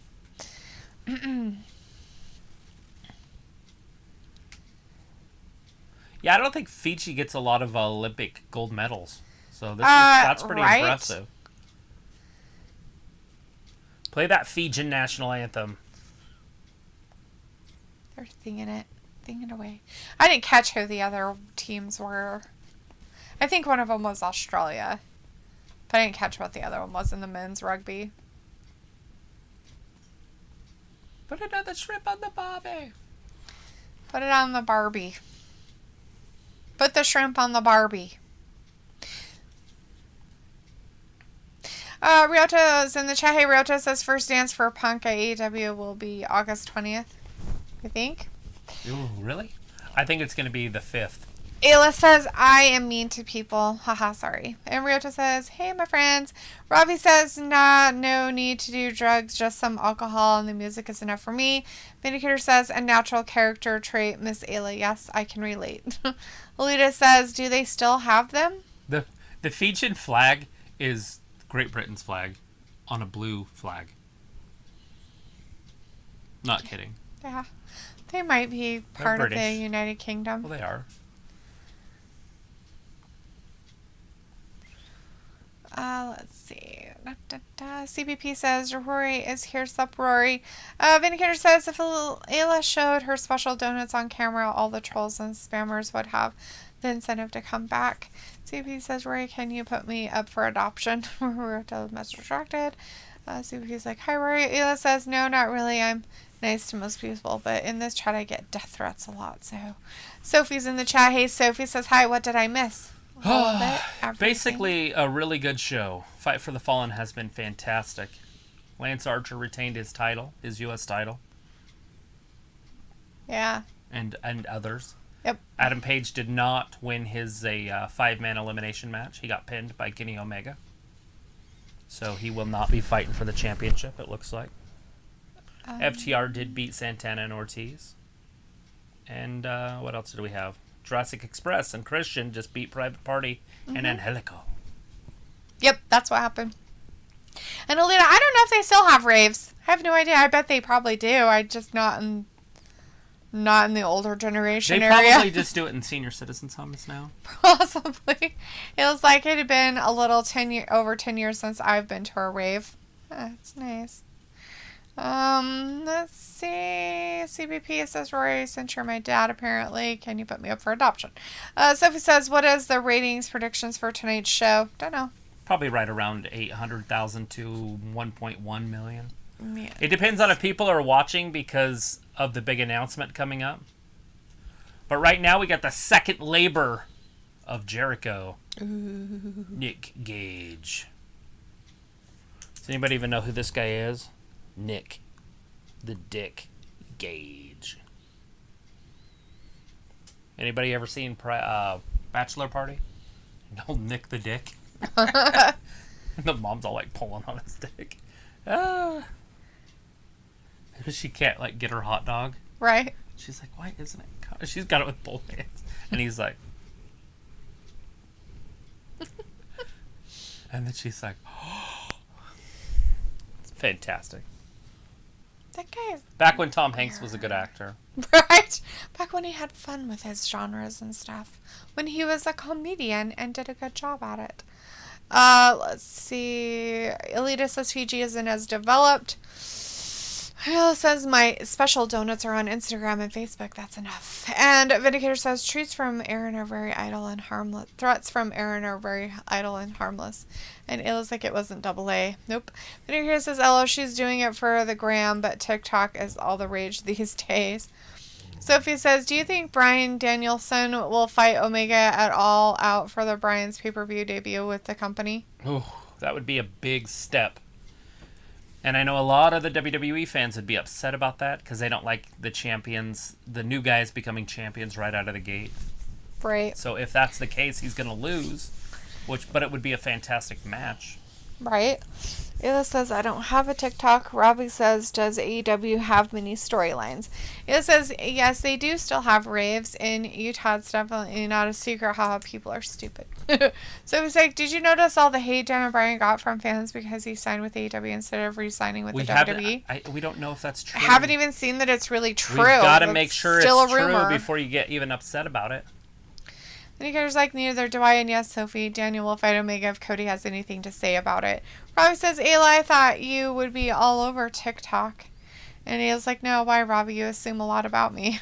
Yeah, I don't think Fiji gets a lot of Olympic gold medals. So that's pretty impressive. Play that Fijian national anthem. They're singing it away. I didn't catch who the other teams were. I think one of them was Australia. But I didn't catch what the other one was in the men's rugby. Put another shrimp on the Barbie. Put it on the Barbie. Put the shrimp on the Barbie. Ryota's in the chat. Hey, Ryota says first dance for Punk at AEW will be August 20th. I think. Ooh, really? I think it's going to be the 5th. Ayla says, I am mean to people. Haha, sorry. And Ryota says, hey, my friends. Ravi says, nah, no need to do drugs, just some alcohol, and the music is enough for me. Vindicator says, a natural character trait, Miss Ayla. Yes, I can relate. Alita says, do they still have them? The Fijian flag is Great Britain's flag on a blue flag. Not kidding. Yeah. They might be part of the United Kingdom. Well, they are. Let's see. CBP says Rory is here. Sup, Rory. Vindicator says if Ayla showed her special donuts on camera, all the trolls and spammers would have the incentive to come back. CBP says, Rory, can you put me up for adoption? We're most distracted. CBP's like, hi, Rory. Ayla says, no, not really. I'm nice to most people, but in this chat I get death threats a lot. So Sophie's in the chat. Hey, Sophie says, hi, what did I miss? Basically, a really good show. Fight for the Fallen has been fantastic. Lance Archer retained his title, his U.S. title. Yeah. And others. Yep. Adam Page did not win his 5-man elimination match. He got pinned by Kenny Omega. So he will not be fighting for the championship, it looks like. FTR did beat Santana and Ortiz. And what else did we have? Jurassic Express and Christian just beat Private Party and Angelico. Yep, that's what happened. And Alita, I don't know if they still have raves. I have no idea. I bet they probably do. I just not in the older generation area. They probably just do it in senior citizens' homes now. Possibly. It was like it had been a little over 10 years since I've been to a rave. That's nice. Let's see. CBP says, Rory, since you're my dad, apparently, can you put me up for adoption? Sophie says, what is the ratings predictions for tonight's show? Don't know. Probably right around 800,000 to 1.1 million. Yes. It depends on if people are watching because of the big announcement coming up. But right now we got the second labor of Jericho. Ooh. Nick Gage. Does anybody even know who this guy is? Nick the Dick Gage. Anybody ever seen Bachelor Party? No, Nick the Dick. The mom's all like pulling on his dick. She can't like get her hot dog. Right. She's like, why isn't it? She's got it with both hands, and he's like, and then she's like, oh. It's fantastic. That guy is back when Tom Hanks was a good actor. Right. Back when he had fun with his genres and stuff. When he was a comedian and did a good job at it. Let's see. Elita says Fiji isn't as developed. Ayla says my special donuts are on Instagram and Facebook. That's enough. And Vindicator says treats from Aaron are very idle and harmless. Threats from Aaron are very idle and harmless. And Ayla's like it wasn't AA. Nope. Vindicator says Ella, she's doing it for the gram, but TikTok is all the rage these days. Sophie says, do you think Bryan Danielson will fight Omega at all out for the Bryan's pay-per-view debut with the company? Oh, that would be a big step. And I know a lot of the WWE fans would be upset about that because they don't like the champions, the new guys becoming champions right out of the gate. Right. So if that's the case, he's going to lose, but it would be a fantastic match. Right. Ayla says, I don't have a TikTok. Robbie says, does AEW have many storylines? Ayla says, yes, they do still have raves in Utah. It's definitely not a secret how people are stupid. So he's like, did you notice all the hate Daniel Bryan got from fans because he signed with AEW instead of re-signing with the WWE? We don't know if that's true. I haven't even seen that it's really true. We've got to make sure it's rumor. true before you get even upset about it. And he goes like, neither do I, and yes, Sophie, Daniel will fight Omega if Cody has anything to say about it. Robbie says, Ayla, I thought you would be all over TikTok. And Ayla's like, no, why, Robbie? You assume a lot about me.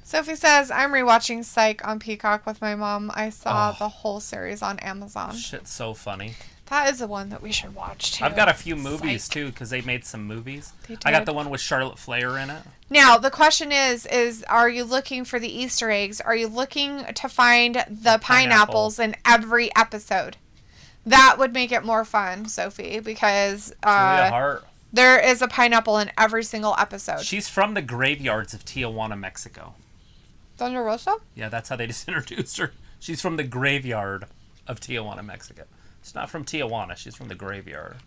Sophie says, I'm rewatching Psych on Peacock with my mom. I saw the whole series on Amazon. Shit's so funny. That is the one that we should watch, too. I've got a few movies, too, because they made some movies. I got the one with Charlotte Flair in it. Now, the question is are you looking for the Easter eggs? Are you looking to find the pineapples in every episode? That would make it more fun, Sophie, because Julia Hart. There is a pineapple in every single episode. She's from the graveyards of Tijuana, Mexico. Thunder Rosa? Yeah, that's how they just introduced her. She's from the graveyard of Tijuana, Mexico. She's not from Tijuana. She's from the graveyard.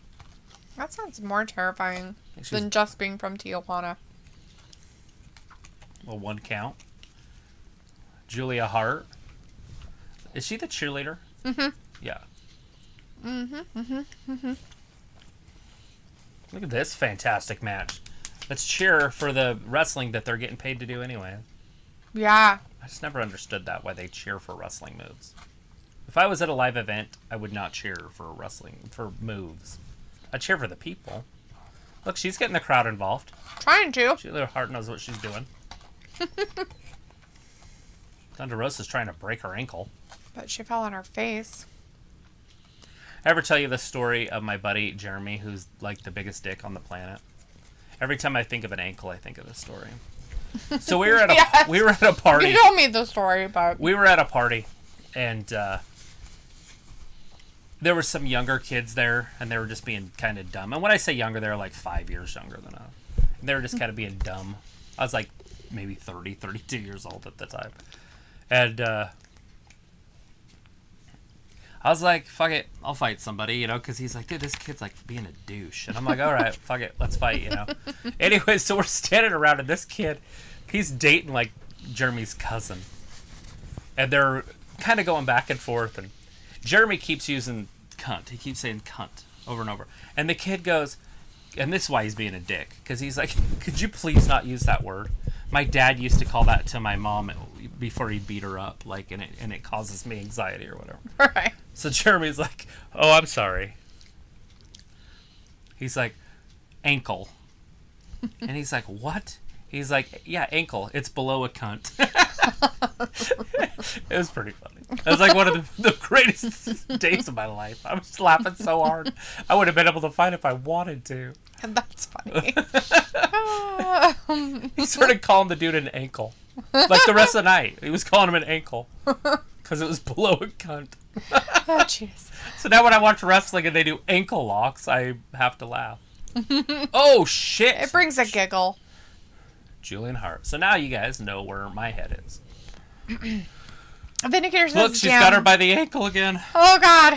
That sounds more terrifying than just being from Tijuana. Well, one count. Julia Hart. Is she the cheerleader? Mm-hmm. Yeah. Mm-hmm. Mm-hmm. Mm-hmm. Look at this fantastic match. Let's cheer for the wrestling that they're getting paid to do anyway. Yeah. I just never understood that, why they cheer for wrestling moves. If I was at a live event, I would not cheer for wrestling, for moves. I'd cheer for the people. Look, she's getting the crowd involved. Trying to. Her heart knows what she's doing. Thunder Rosa's trying to break her ankle. But she fell on her face. I ever tell you the story of my buddy Jeremy, who's like the biggest dick on the planet? Every time I think of an ankle, I think of this story. So we were at a Yes. we were at a party. You told me the story, but We were at a party, and there were some younger kids there, and they were just being kind of dumb. And when I say younger, they were like 5 years younger than us. And they were just kind of being dumb. I was like maybe 30, 32 years old at the time. And I was like, fuck it, I'll fight somebody, you know, because he's like, dude, this kid's like being a douche. And I'm like, all right, fuck it, let's fight, you know. Anyway, so we're standing around, and this kid, he's dating like Jeremy's cousin. And they're kind of going back and forth, and Jeremy keeps using cunt. He keeps saying cunt over and over. And the kid goes, and this is why he's being a dick, because he's like, could you please not use that word? My dad used to call that to my mom before he beat her up, like, and it causes me anxiety or whatever. right. So Jeremy's like, oh, I'm sorry. He's like, ankle. And he's like, what? He's like, yeah, ankle. It's below a cunt. It was pretty funny. It was like one of the greatest days of my life. I was laughing so hard. I would have been able to fight if I wanted to. And that's funny. He started calling the dude an ankle. Like the rest of the night. He was calling him an ankle. Because it was below a cunt. Oh, jeez. So now when I watch wrestling and they do ankle locks, I have to laugh. Oh, shit. It brings a giggle. Julian Hart. So now you guys know where my head is. Vindicator says, Look, she's got her by the ankle again. Oh, God.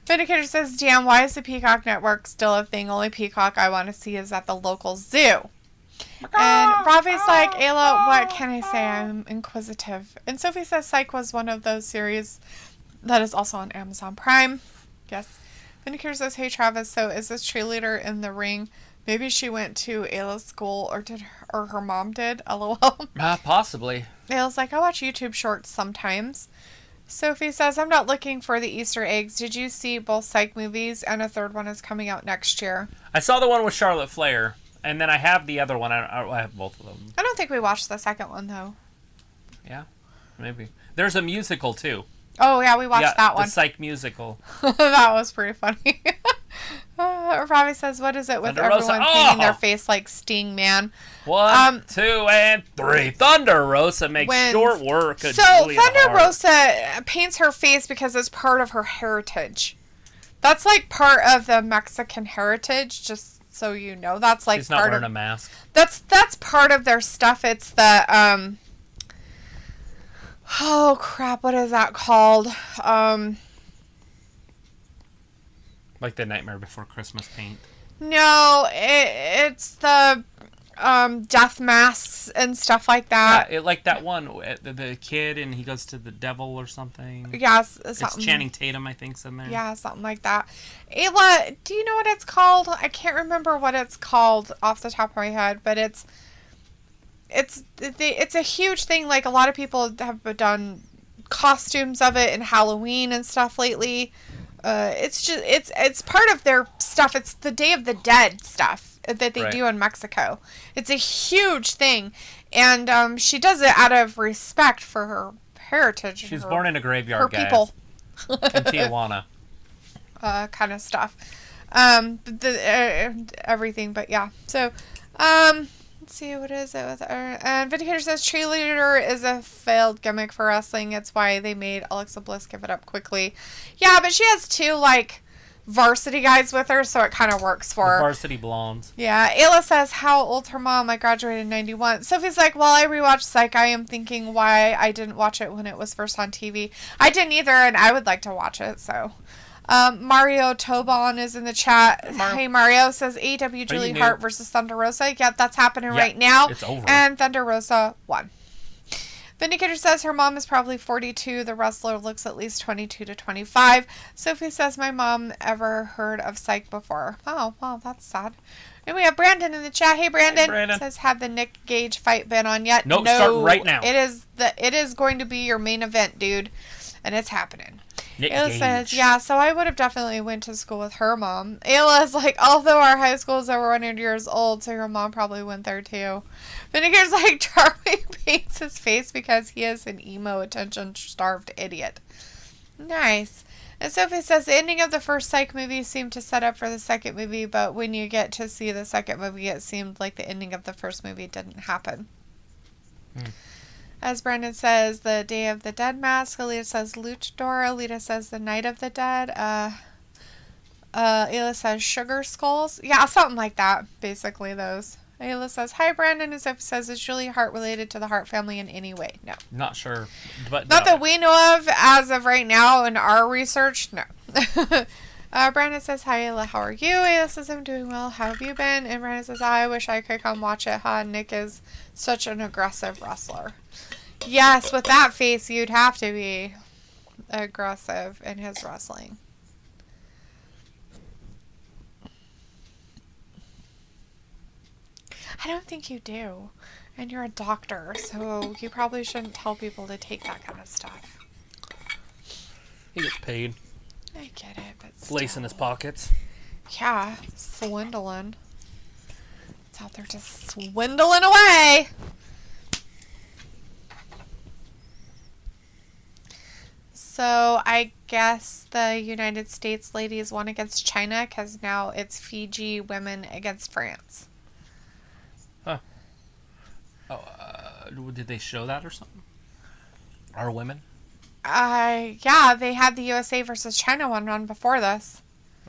Vindicator says, damn, why is the Peacock Network still a thing? Only Peacock I want to see is at the local zoo. And Ravi's like, Ayla, what can I say? I'm inquisitive. And Sophie says Psych was one of those series that is also on Amazon Prime. Yes. Vindicator says, hey, Travis, so is this cheerleader in the ring? Maybe she went to Ayla's school, or her mom did. LOL. Possibly. Ayla's like, I watch YouTube shorts sometimes. Sophie says, I'm not looking for the Easter eggs. Did you see both Psych movies? And a third one is coming out next year. I saw the one with Charlotte Flair, and then I have the other one. I have both of them. I don't think we watched the second one, though. Yeah, maybe. There's a musical, too. Oh, yeah, we watched that one. The Psych musical. That was pretty funny. Ravi says, what is it with Thunder everyone Rosa. painting their face like Sting, man? 1, 2, and 3. Thunder Rosa makes wins. short work of So, Julian Thunder Hart. Rosa paints her face because it's part of her heritage. That's like part of the Mexican heritage, just so you know. That's like She's not part wearing of a mask. That's part of their stuff. It's the oh crap, what is that called? Like the Nightmare Before Christmas paint. No, it's the death masks and stuff like that. Yeah, like that one, the kid, and he goes to the devil or something. Yeah, It's Channing Tatum, I think's in there. Yeah, something like that. Ayla, do you know what it's called? I can't remember what it's called off the top of my head, but it's a huge thing. Like, a lot of people have done costumes of it in Halloween and stuff lately. It's part of their stuff. It's the Day of the Dead stuff that they do in Mexico. It's a huge thing, and she does it out of respect for her heritage. She's born in a graveyard, her guys. people. In Tijuana. Kind of stuff. Everything, but yeah. So, let's see, what is it with her? And Vindicator says cheerleader is a failed gimmick for wrestling. It's why they made Alexa Bliss give it up quickly. Yeah, but she has 2, like, varsity guys with her, so it kind of works for her. Varsity blondes. Yeah, Ayla says, how old's her mom? I graduated in 91. Sophie's like, well, I rewatched Psych. I am thinking why I didn't watch it when it was first on TV. I didn't either, and I would like to watch it, so... Mario Tobon is in the chat. Hey, Mario says AEW Julie Hart versus Thunder Rosa. Yep, that's happening right now. It's over. And Thunder Rosa won. Vindicator says her mom is probably 42. The wrestler looks at least 22 to 25. Sophie says my mom ever heard of Psych before. Oh, well, that's sad. And we have Brandon in the chat. Hey, Brandon. Hey, Brandon. Says, have the Nick Gage fight been on yet? Nope, no, start right now. It is going to be your main event, dude. And it's happening. Nick Ayla Gage. says, yeah, so I would have definitely went to school with her mom. Ayla's like, although our high school is over 100 years old, so your mom probably went there too. Vindicator's like, Charlie paints his face because he is an emo, attention-starved idiot. Nice. And Sophie says, the ending of the first Psych movie seemed to set up for the second movie, but when you get to see the second movie, it seemed like the ending of the first movie didn't happen. As Brandon says, the Day of the Dead mask. Alita says Luchador. Alita says the Night of the Dead. Ayla says Sugar Skulls. Yeah, something like that. Basically those. Ayla says, hi, Brandon. And Sophie says, is Julie Hart related to the Hart family in any way? No. Not sure. But Not that we know of as of right now in our research. No. Brandon says, hi, Ayla. How are you? Ayla says, I'm doing well. How have you been? And Brandon says, I wish I could come watch it. Nick is such an aggressive wrestler. Yes, with that face, you'd have to be aggressive in his wrestling. I don't think you do. And you're a doctor, so you probably shouldn't tell people to take that kind of stuff. he gets paid. I get it, but It's lace in his pockets. Yeah, swindling. It's out there just swindling away. So I guess the United States ladies won against China because now it's Fiji women against France. Huh. Oh, did they show that or something? Our women? Yeah, they had the USA versus China one on before this.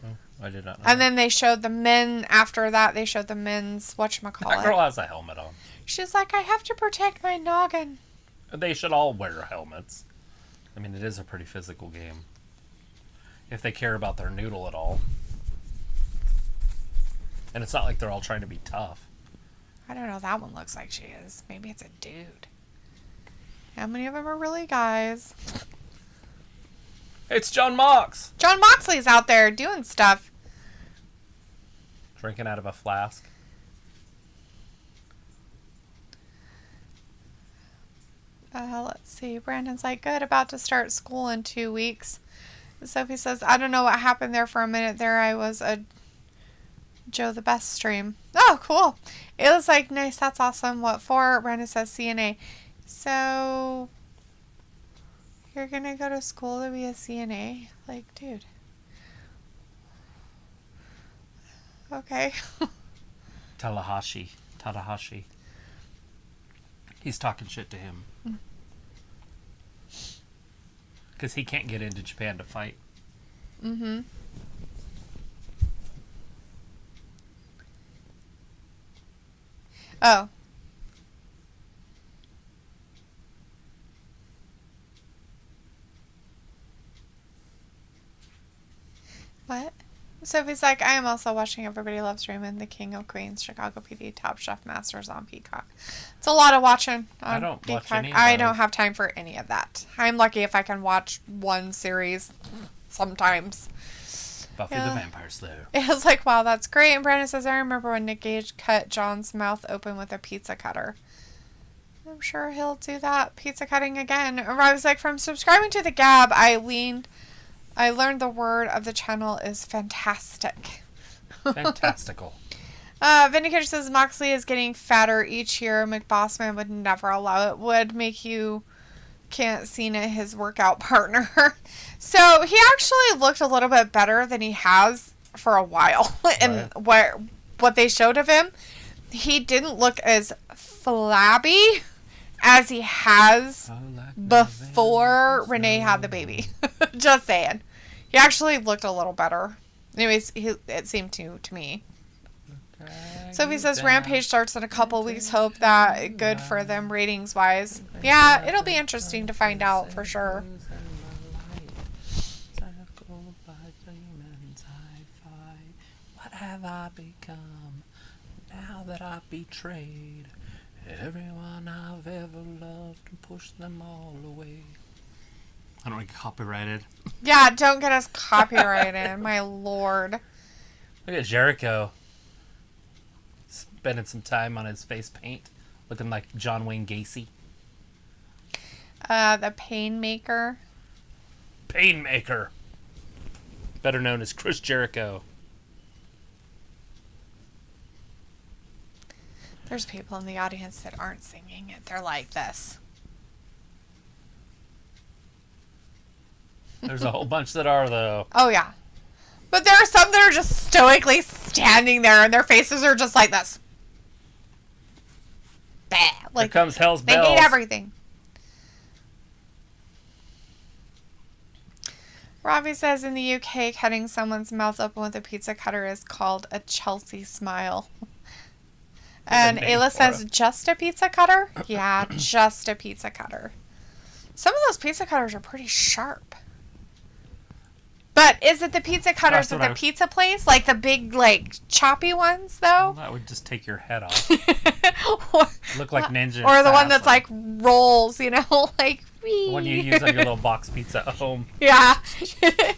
Oh, I did not know. And then they showed the men after that. They showed the men's whatchamacallit. That girl has a helmet on. She's like, I have to protect my noggin. They should all wear helmets. I mean, it is a pretty physical game. If they care about their noodle at all. And it's not like they're all trying to be tough. I don't know. That one looks like she is. Maybe it's a dude. How many of them are really guys? It's John Mox! John Moxley's out there doing stuff. Drinking out of a flask. Let's see. Brandon's like, good, about to start school in 2 weeks. Sophie says, I don't know what happened there for a minute there. I was a Joe the Best stream. Oh, cool. It was like, nice, that's awesome. What for? Brandon says CNA. So, you're going to go to school to be a CNA? Like, dude. Okay. Tanahashi. He's talking shit to him. Because he can't get into Japan to fight. Mm-hmm. Oh. What? Sophie's like, I am also watching Everybody Loves Raymond, The King of Queens, Chicago PD, Top Chef Masters on Peacock. It's a lot of watching on I don't Peacock. watch any of I those. don't have time for any of that. I'm lucky if I can watch one series sometimes. Buffy the Vampire Slayer. It was like, wow, that's great. And Brandon says, I remember when Nick Gage cut John's mouth open with a pizza cutter. I'm sure he'll do that pizza cutting again. Or I was like, from subscribing to the Gab, I learned the word of the channel is fantastic. Fantastical. Vindicator says Moxley is getting fatter each year. McBossman would never allow it. Would make you can't Cena his workout partner. So he actually looked a little bit better than he has for a while. And what they showed of him, he didn't look as flabby as he has before Renee had the baby. Just saying. He actually looked a little better. Anyways, it seemed to me. Sophie says Rampage starts in a couple weeks. Hope that good for them ratings wise. Yeah, it'll be interesting to find out for sure. What have I become now that I've betrayed Everyone I've ever loved and pushed them all away. I don't get copyrighted. Yeah, don't get us copyrighted, my lord. Look at Jericho. Spending some time on his face paint. Looking like John Wayne Gacy. The Painmaker. Painmaker. Better known as Chris Jericho. There's people in the audience that aren't singing it. They're like this. There's a whole bunch that are, though. Oh, yeah. But there are some that are just stoically standing there and their faces are just like this. Bah. Like, Here comes Hell's they Bells. hate everything. Robbie says in the UK, cutting someone's mouth open with a pizza cutter is called a Chelsea smile. And Ayla says, just a pizza cutter? Yeah, just a pizza cutter. Some of those pizza cutters are pretty sharp. But is it the pizza cutters at the pizza place? Like the big, like, choppy ones, though? Well, that would just take your head off. or, Look like Ninja. Or the one that's like rolls, you know? Like, wee. The one you use on your little box pizza at home. Yeah. I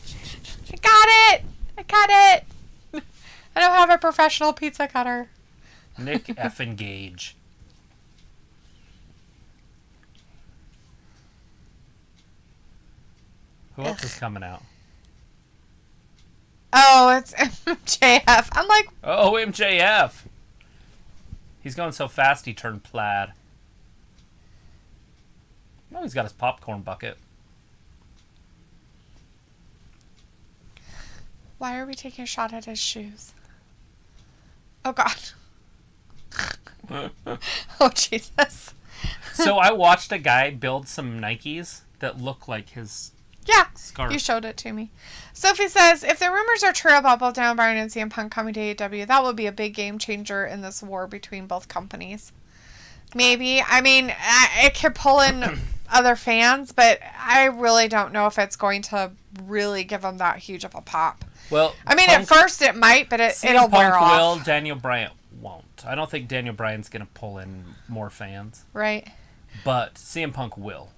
got it. I don't have a professional pizza cutter. Nick effing Gage. Who else is coming out? Oh, it's MJF. I'm like... Oh, MJF. He's going so fast he turned plaid. Oh, he's got his popcorn bucket. Why are we taking a shot at his shoes? Oh, God. Oh, Jesus. So I watched a guy build some Nikes that look like his scarf. You showed it to me. Sophie says, if the rumors are true about both Daniel Bryan and CM Punk coming to AEW, that will be a big game changer in this war between both companies. Maybe. I mean, it could pull in other fans, but I really don't know if it's going to really give them that huge of a pop. Well, I mean, at first it might, but it'll wear off. Will, Daniel Bryan won't. I don't think Daniel Bryan's going to pull in more fans. Right. But CM Punk will.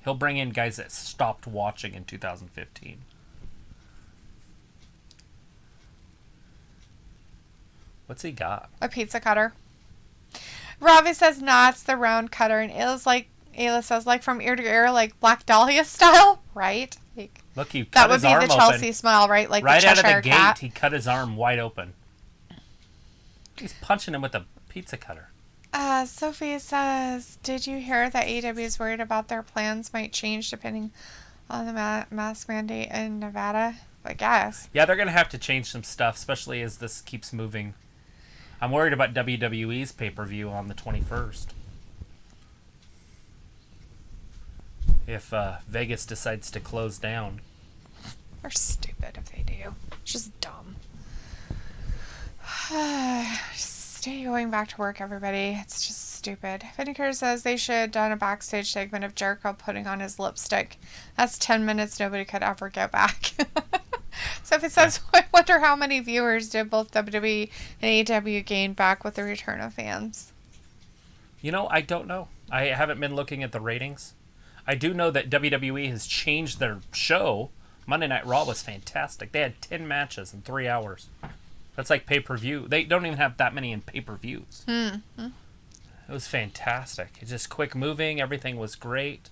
He'll bring in guys that stopped watching in 2015. What's he got? A pizza cutter. Ravi says, nah, it's the round cutter. And Ayla says, like from ear to ear, like Black Dahlia style, right? Like, look, he cut that would his be arm the Chelsea open. smile, right? Like right the out of Cheshire the Cat. gate, he cut his arm wide open. He's punching him with a pizza cutter. Sophie says, did you hear that AEW is worried about their plans might change depending on the mask mandate in Nevada? I guess. Yeah, they're going to have to change some stuff, especially as this keeps moving. I'm worried about WWE's pay-per-view on the 21st. If Vegas decides to close down. They're stupid if they do. It's just dumb. Stay going back to work, everybody. It's just stupid. Finneker says they should have done a backstage segment of Jericho putting on his lipstick. That's 10 minutes nobody could ever get back. Sophie says, I wonder how many viewers did both WWE and AEW gain back with the return of fans. You know, I don't know. I haven't been looking at the ratings. I do know that WWE has changed their show. Monday Night Raw was fantastic. They had 10 matches in 3 hours. That's like pay-per-view. They don't even have that many in pay-per-views. Mm-hmm. It was fantastic. It's just quick moving. Everything was great.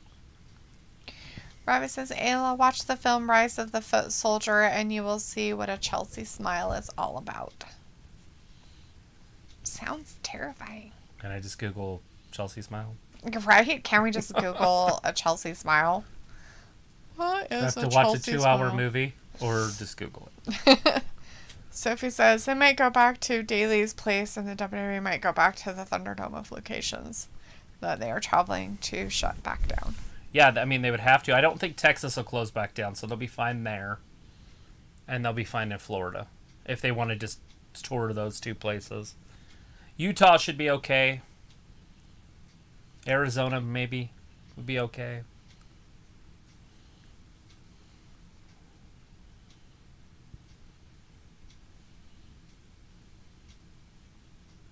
Robbie says, Ayla, watch the film Rise of the Foot Soldier and you will see what a Chelsea smile is all about. Sounds terrifying. Can I just Google Chelsea smile? Right? Can we just Google a Chelsea smile? What is I have a to watch Chelsea a 2-hour smile? movie or just Google it. Sophie says they might go back to Daly's place and the WWE might go back to the Thunderdome of locations that they are traveling to shut back down. Yeah, I mean, they would have to. I don't think Texas will close back down, so they'll be fine there. And they'll be fine in Florida if they want to just tour those two places. Utah should be okay. Arizona maybe would be okay.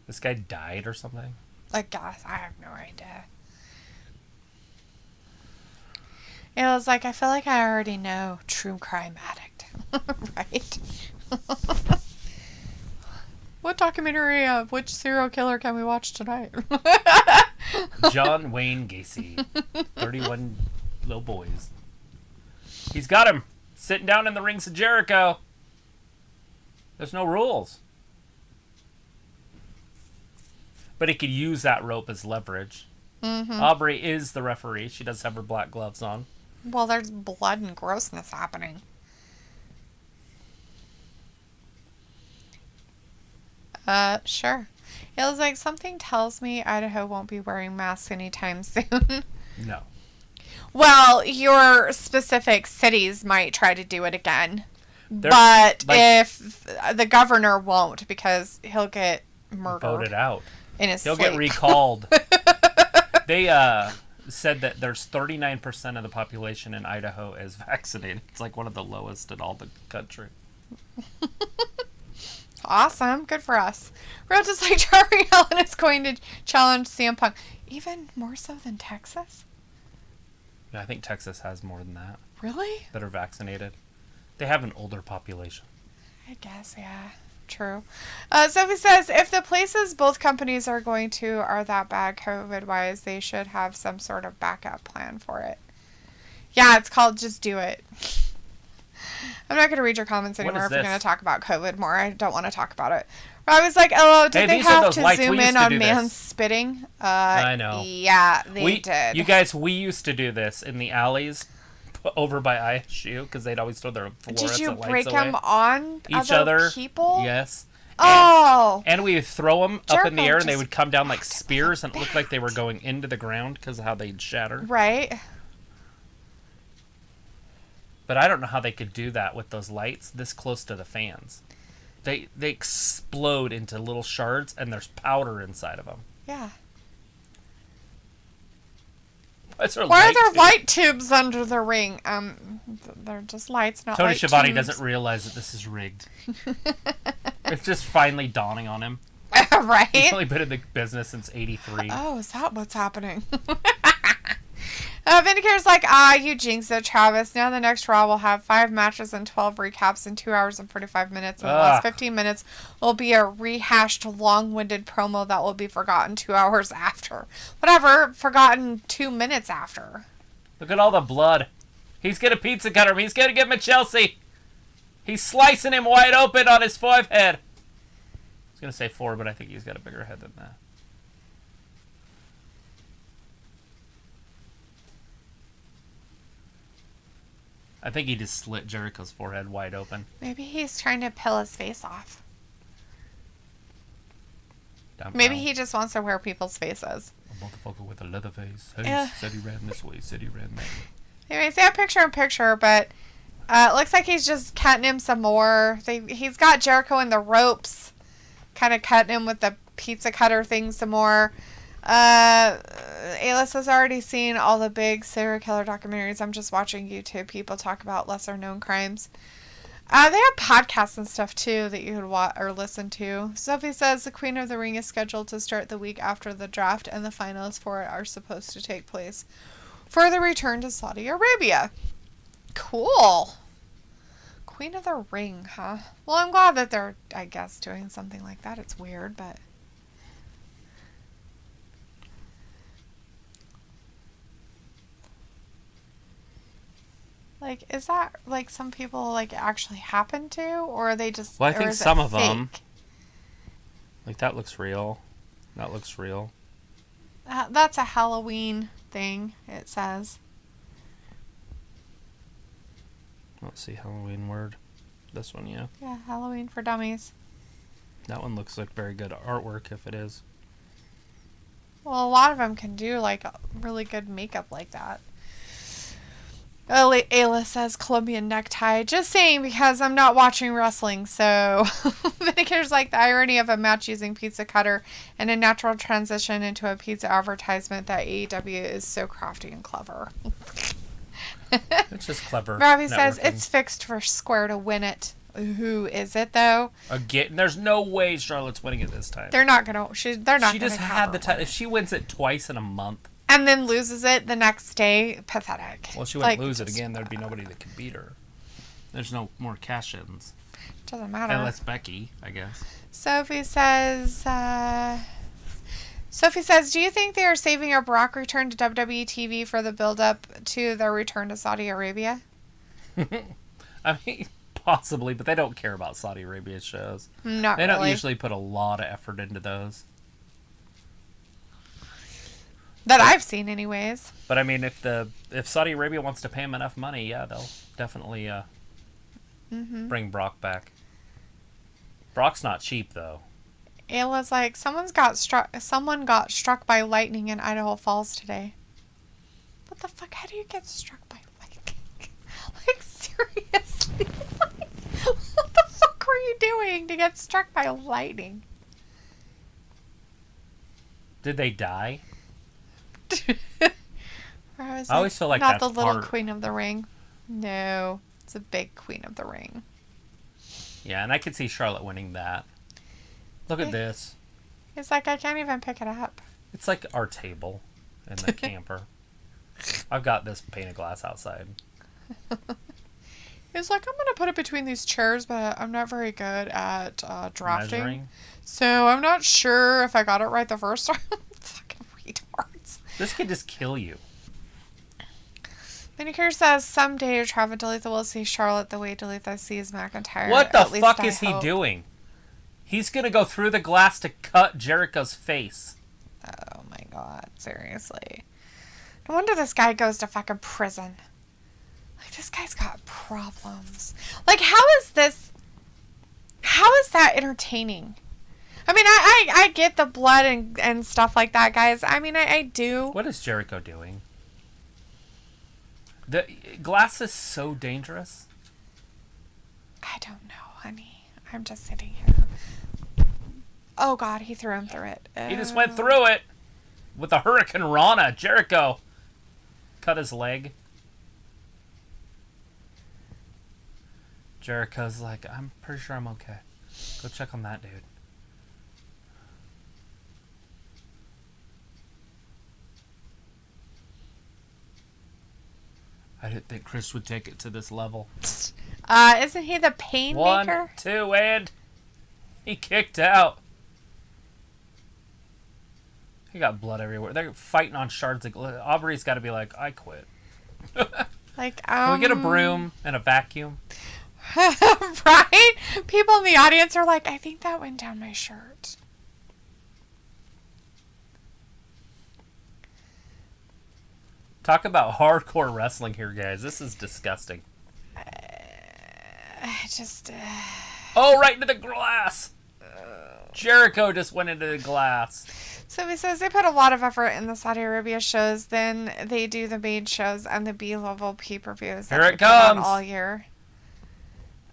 This guy died or something? I guess. I have no idea. It was like, I feel like I already know true crime addict. Right? What documentary of which serial killer can we watch tonight? John Wayne Gacy. 31 little boys. He's got him sitting down in the rings of Jericho. There's no rules. But he could use that rope as leverage. Mm-hmm. Aubrey is the referee. She does have her black gloves on. Well, there's blood and grossness happening. Sure. It was like, something tells me Idaho won't be wearing masks anytime soon. No. Well, your specific cities might try to do it again. They're, but like, if the governor won't, because he'll get murdered. Voted out. In his He'll sleep. get recalled. They said that there's 39% of the population in Idaho is vaccinated. It's like one of the lowest in all the country. Awesome. Good for us. We're just like, Darby Allin is going to challenge CM Punk. Even more so than Texas? Yeah, I think Texas has more than that. Really? That are vaccinated. They have an older population. I guess, yeah. True. Sophie says, if the places both companies are going to are that bad COVID-wise, they should have some sort of backup plan for it. Yeah, it's called Just Do It. I'm not going to read your comments anymore if we're going to talk about COVID more. I don't want to talk about it. I was like, oh, did they have to zoom in on man's spitting? I know. Yeah, they did. You guys, we used to do this in the alleys over by ISU because they'd always throw their fluorescent lights away. Did you break them on each other? People? Yes. And we would throw them up in the Jericho air and they would come down like spears and it looked like they were going into the ground because of how they'd shatter. Right. But I don't know how they could do that with those lights this close to the fans. They explode into little shards and there's powder inside of them. Yeah. Why are there light tubes under the ring? They're just lights, not Tony light Schiavone tubes. doesn't realize that this is rigged. It's just finally dawning on him. Right? He's only been in the business since '83. Oh, is that what's happening? Vindicator's like, you jinxed it, Travis. Now the next Raw will have 5 matches and 12 recaps in 2 hours and 45 minutes. And the last 15 minutes will be a rehashed, long-winded promo that will be forgotten 2 hours after. Whatever, forgotten 2 minutes after. Look at all the blood. He's going to pizza cut him. He's going to give him a Chelsea. He's slicing him wide open on his forehead. I was going to say 4, but I think he's got a bigger head than that. I think he just slit Jericho's forehead wide open. Maybe he's trying to peel his face off. Maybe he just wants to wear people's faces. A motherfucker with a leather face. Hey, said he ran this way, said he ran that way. Anyways, yeah, picture, but it looks like he's just cutting him some more. He's got Jericho in the ropes, kind of cutting him with the pizza cutter thing some more. Ayla has already seen all the big serial killer documentaries. I'm just watching YouTube people talk about lesser known crimes. They have podcasts and stuff too that you could watch or listen to. Sophie says the Queen of the Ring is scheduled to start the week after the draft and the finals for it are supposed to take place for the return to Saudi Arabia. Cool. Queen of the Ring, huh? Well, I'm glad that they're, I guess, doing something like that. It's weird, but... Like, is that, like, some people, like, actually happen to? Or are they just... Well, I think some of them. Like, that looks real. That looks real. That's a Halloween thing, it says. Let's see, Halloween word. This one, yeah. Yeah, Halloween for Dummies. That one looks like very good artwork, if it is. Well, a lot of them can do, like, really good makeup like that. Ayla says Colombian necktie. Just saying because I'm not watching wrestling, so Vindicator's like the irony of a match using pizza cutter and a natural transition into a pizza advertisement that AEW is so crafty and clever. It's just clever. Robbie says it's fixed for Square to win it. Who is it though? Again, there's no way Charlotte's winning it this time. They're not gonna. They're not. She gonna just had the title. win. If she wins it twice in a month, and then loses it the next day, pathetic. Well, she wouldn't lose it again. There'd be nobody that could beat her. There's no more cash-ins. Doesn't matter. Unless Becky, I guess. Sophie says, do you think they are saving a Brock return to WWE TV for the build-up to their return to Saudi Arabia? I mean, possibly, but they don't care about Saudi Arabia shows. Not They really. don't usually put a lot of effort into those. That I've seen anyways. But I mean, if Saudi Arabia wants to pay them enough money, yeah, they'll definitely bring Brock back. Brock's not cheap though. Ayla's like, someone got struck by lightning in Idaho Falls today. What the fuck? How do you get struck by lightning? Like, seriously? What the fuck were you doing to get struck by lightning? Did they die? I always feel like not that's the little part- Queen of the Ring. No, it's a big Queen of the Ring. Yeah, and I could see Charlotte winning that. Look at this. It's like, I can't even pick it up. It's like our table in the camper. I've got this pane of glass outside. It's like, I'm going to put it between these chairs, but I'm not very good at drafting. Measuring. So I'm not sure if I got it right the first time. Fucking retards. This could just kill you. Manicure says, someday Travis Deletha will see Charlotte the way Deletha sees McIntyre. What the At least fuck I is he hope. doing? He's gonna go through the glass to cut Jericho's face. Oh my god, seriously. No wonder this guy goes to fucking prison. Like, this guy's got problems. Like, how is that entertaining? I mean, I get the blood and stuff like that, guys. I mean, I do. What is Jericho doing? The glass is so dangerous. I don't know, honey. I'm just sitting here. Oh god, he threw him through it. He just went through it with a Hurricane Rana. Jericho cut his leg. Jericho's like, I'm pretty sure I'm okay. Go check on that dude. I didn't think Chris would take it to this level. Isn't he the pain One, maker? two, and he kicked out. He got blood everywhere. They're fighting on shards of glass. Aubrey's got to be like, I quit. Like, Can we get a broom and a vacuum? right? People in the audience are like, I think that went down my shirt. Talk about hardcore wrestling here, guys. This is disgusting. I just... Oh, right into the glass. Jericho just went into the glass. So he says they put a lot of effort in the Saudi Arabia shows, then they do the main shows and the B-level pay-per-views that Here they it put on comes. all year.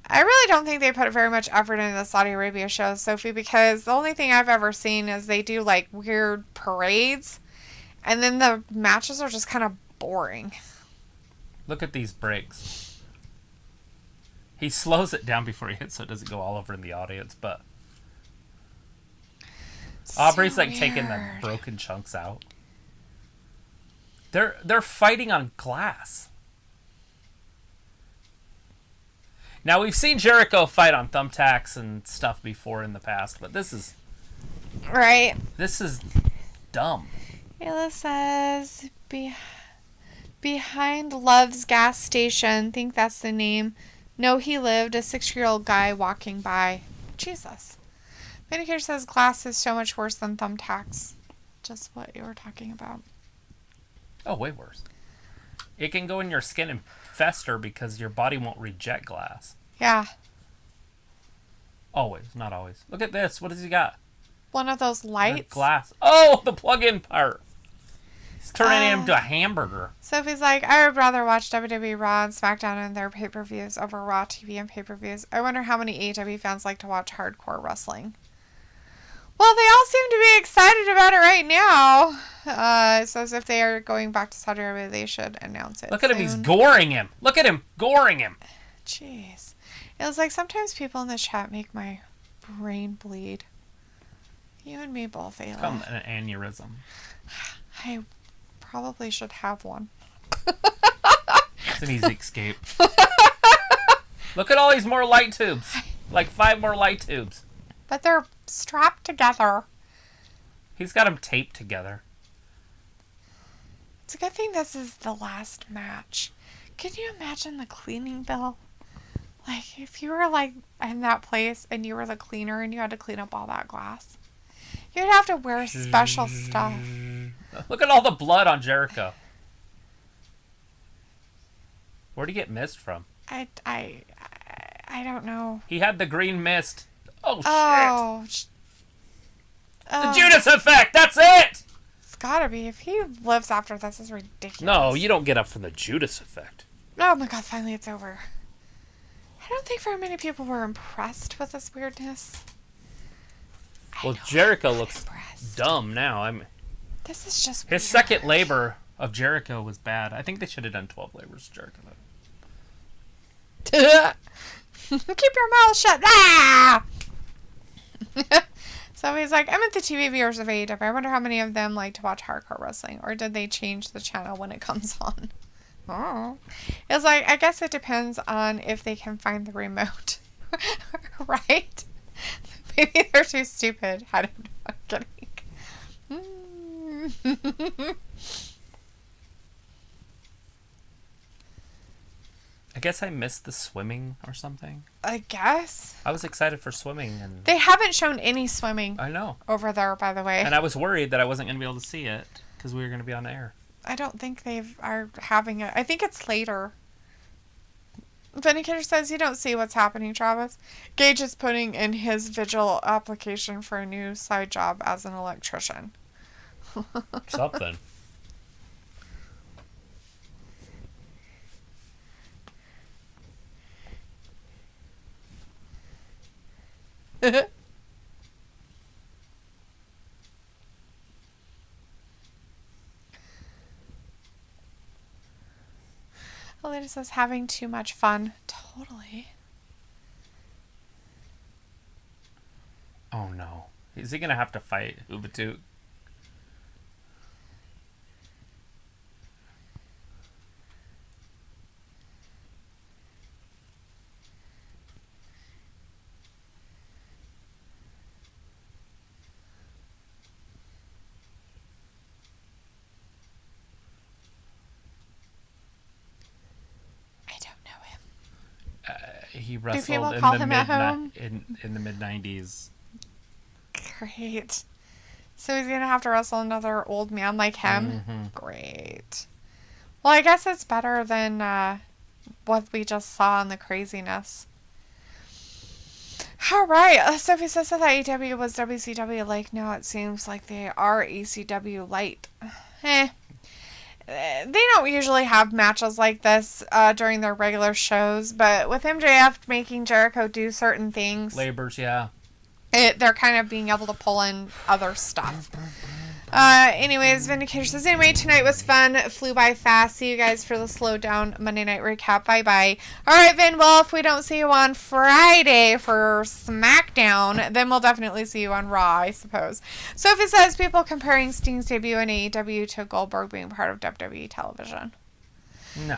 I really don't think they put very much effort into the Saudi Arabia shows, Sophie, because the only thing I've ever seen is they do like weird parades, and then the matches are just kind of boring. Look at these breaks. He slows it down before he hits so it doesn't go all over in the audience, but Aubrey's like taking the broken chunks out. They're fighting on glass. Now we've seen Jericho fight on thumbtacks and stuff before in the past, but this is Right. dumb. Ayla says, behind Love's gas station, think that's the name. No, he lived, a 6-year-old guy walking by. Jesus. Manicure says glass is so much worse than thumbtacks. Just what you were talking about. Oh, way worse. It can go in your skin and fester because your body won't reject glass. Yeah. Always, not always. Look at this. What has he got? One of those The lights. glass. Oh, the plug-in part. He's turning him into a hamburger. Sophie's like, I would rather watch WWE Raw and SmackDown and their pay-per-views over Raw TV and pay-per-views. I wonder how many AEW fans like to watch hardcore wrestling. Well, they all seem to be excited about it right now. So as if they are going back to Saudi Arabia, they should announce it Look at him. soon. He's goring him. Look at him goring him. Jeez. It was like sometimes people in the chat make my brain bleed. You and me both, Ayla. Come an aneurysm. I probably should have one. It's an easy escape. Look at all these more light tubes. Like 5 more light tubes. But they're strapped together. He's got them taped together. It's a good thing this is the last match. Can you imagine the cleaning bill? Like, if you were, like, in that place and you were the cleaner and you had to clean up all that glass. You'd have to wear special stuff. Look at all the blood on Jericho. Where'd he get mist from? I don't know. He had the green mist. Oh, shit. Oh. The Judas effect. That's it. It's gotta be. If he lives after this, is ridiculous. No, you don't get up from the Judas effect. Oh my god, finally it's over. I don't think very many people were impressed with this weirdness. Well, Jericho looks dumb now. This is just his weird. second labor of Jericho was bad. I think they should have done 12 labors of Jericho. Keep your mouth shut. Ah! So he's like, I'm at the TV viewers of AEW. I wonder how many of them like to watch hardcore wrestling, or did they change the channel when it comes on? Oh, it's like, I guess it depends on if they can find the remote, right? Maybe they're too stupid. I don't know. I'm kidding. I guess I missed the swimming or something. I guess. I was excited for swimming. And They haven't shown any swimming I know. over there, by the way. And I was worried that I wasn't going to be able to see it because we were going to be on air. I don't think they are having it. I think it's later. Vindicator says you don't see what's happening, Travis. Gage is putting in his vigil application for a new side job as an electrician. Something. Alita says having too much fun. Totally. Oh no. Is he going to have to fight Ubatu? He wrestled in the mid 90s. Great. So he's gonna have to wrestle another old man like him? Mm-hmm. Great. Well, I guess it's better than what we just saw in the craziness. Alright, Sophie says that AEW was WCW like. Now it seems like they are ECW light. They don't usually have matches like this during their regular shows, but with MJF making Jericho do certain things, Labors, yeah. They're kind of being able to pull in other stuff. Anyways, Vindicator says, anyway, tonight was fun. It flew by fast. See you guys for the slowdown Monday night recap. Bye-bye. All right, Vin, well, if we don't see you on Friday for SmackDown, then we'll definitely see you on Raw, I suppose. Sophie says, people comparing Sting's debut in AEW to Goldberg being part of WWE television. No.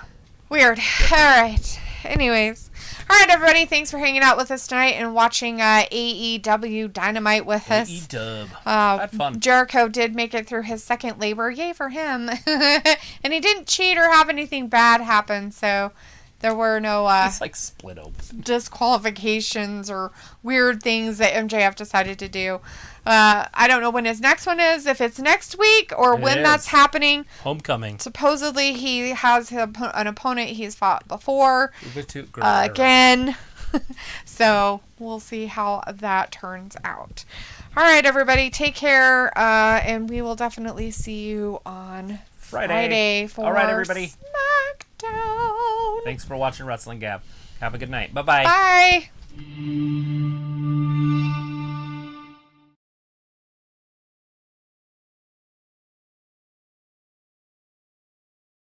Weird. All right. Anyways. All right, everybody. Thanks for hanging out with us tonight and watching AEW Dynamite with us. AEW. Had fun. Jericho did make it through his second labor. Yay for him. And he didn't cheat or have anything bad happen, so there were no it's like split open. disqualifications or weird things that MJF decided to do. I don't know when his next one is, if it's next week or when that's happening. Homecoming. Supposedly he has an opponent he's fought before. Again. So we'll see how that turns out. All right, everybody, take care, and we will definitely see you on Friday for All right, everybody. SmackDown. Thanks for watching Wrestling Gab. Have a good night. Bye-bye. Bye.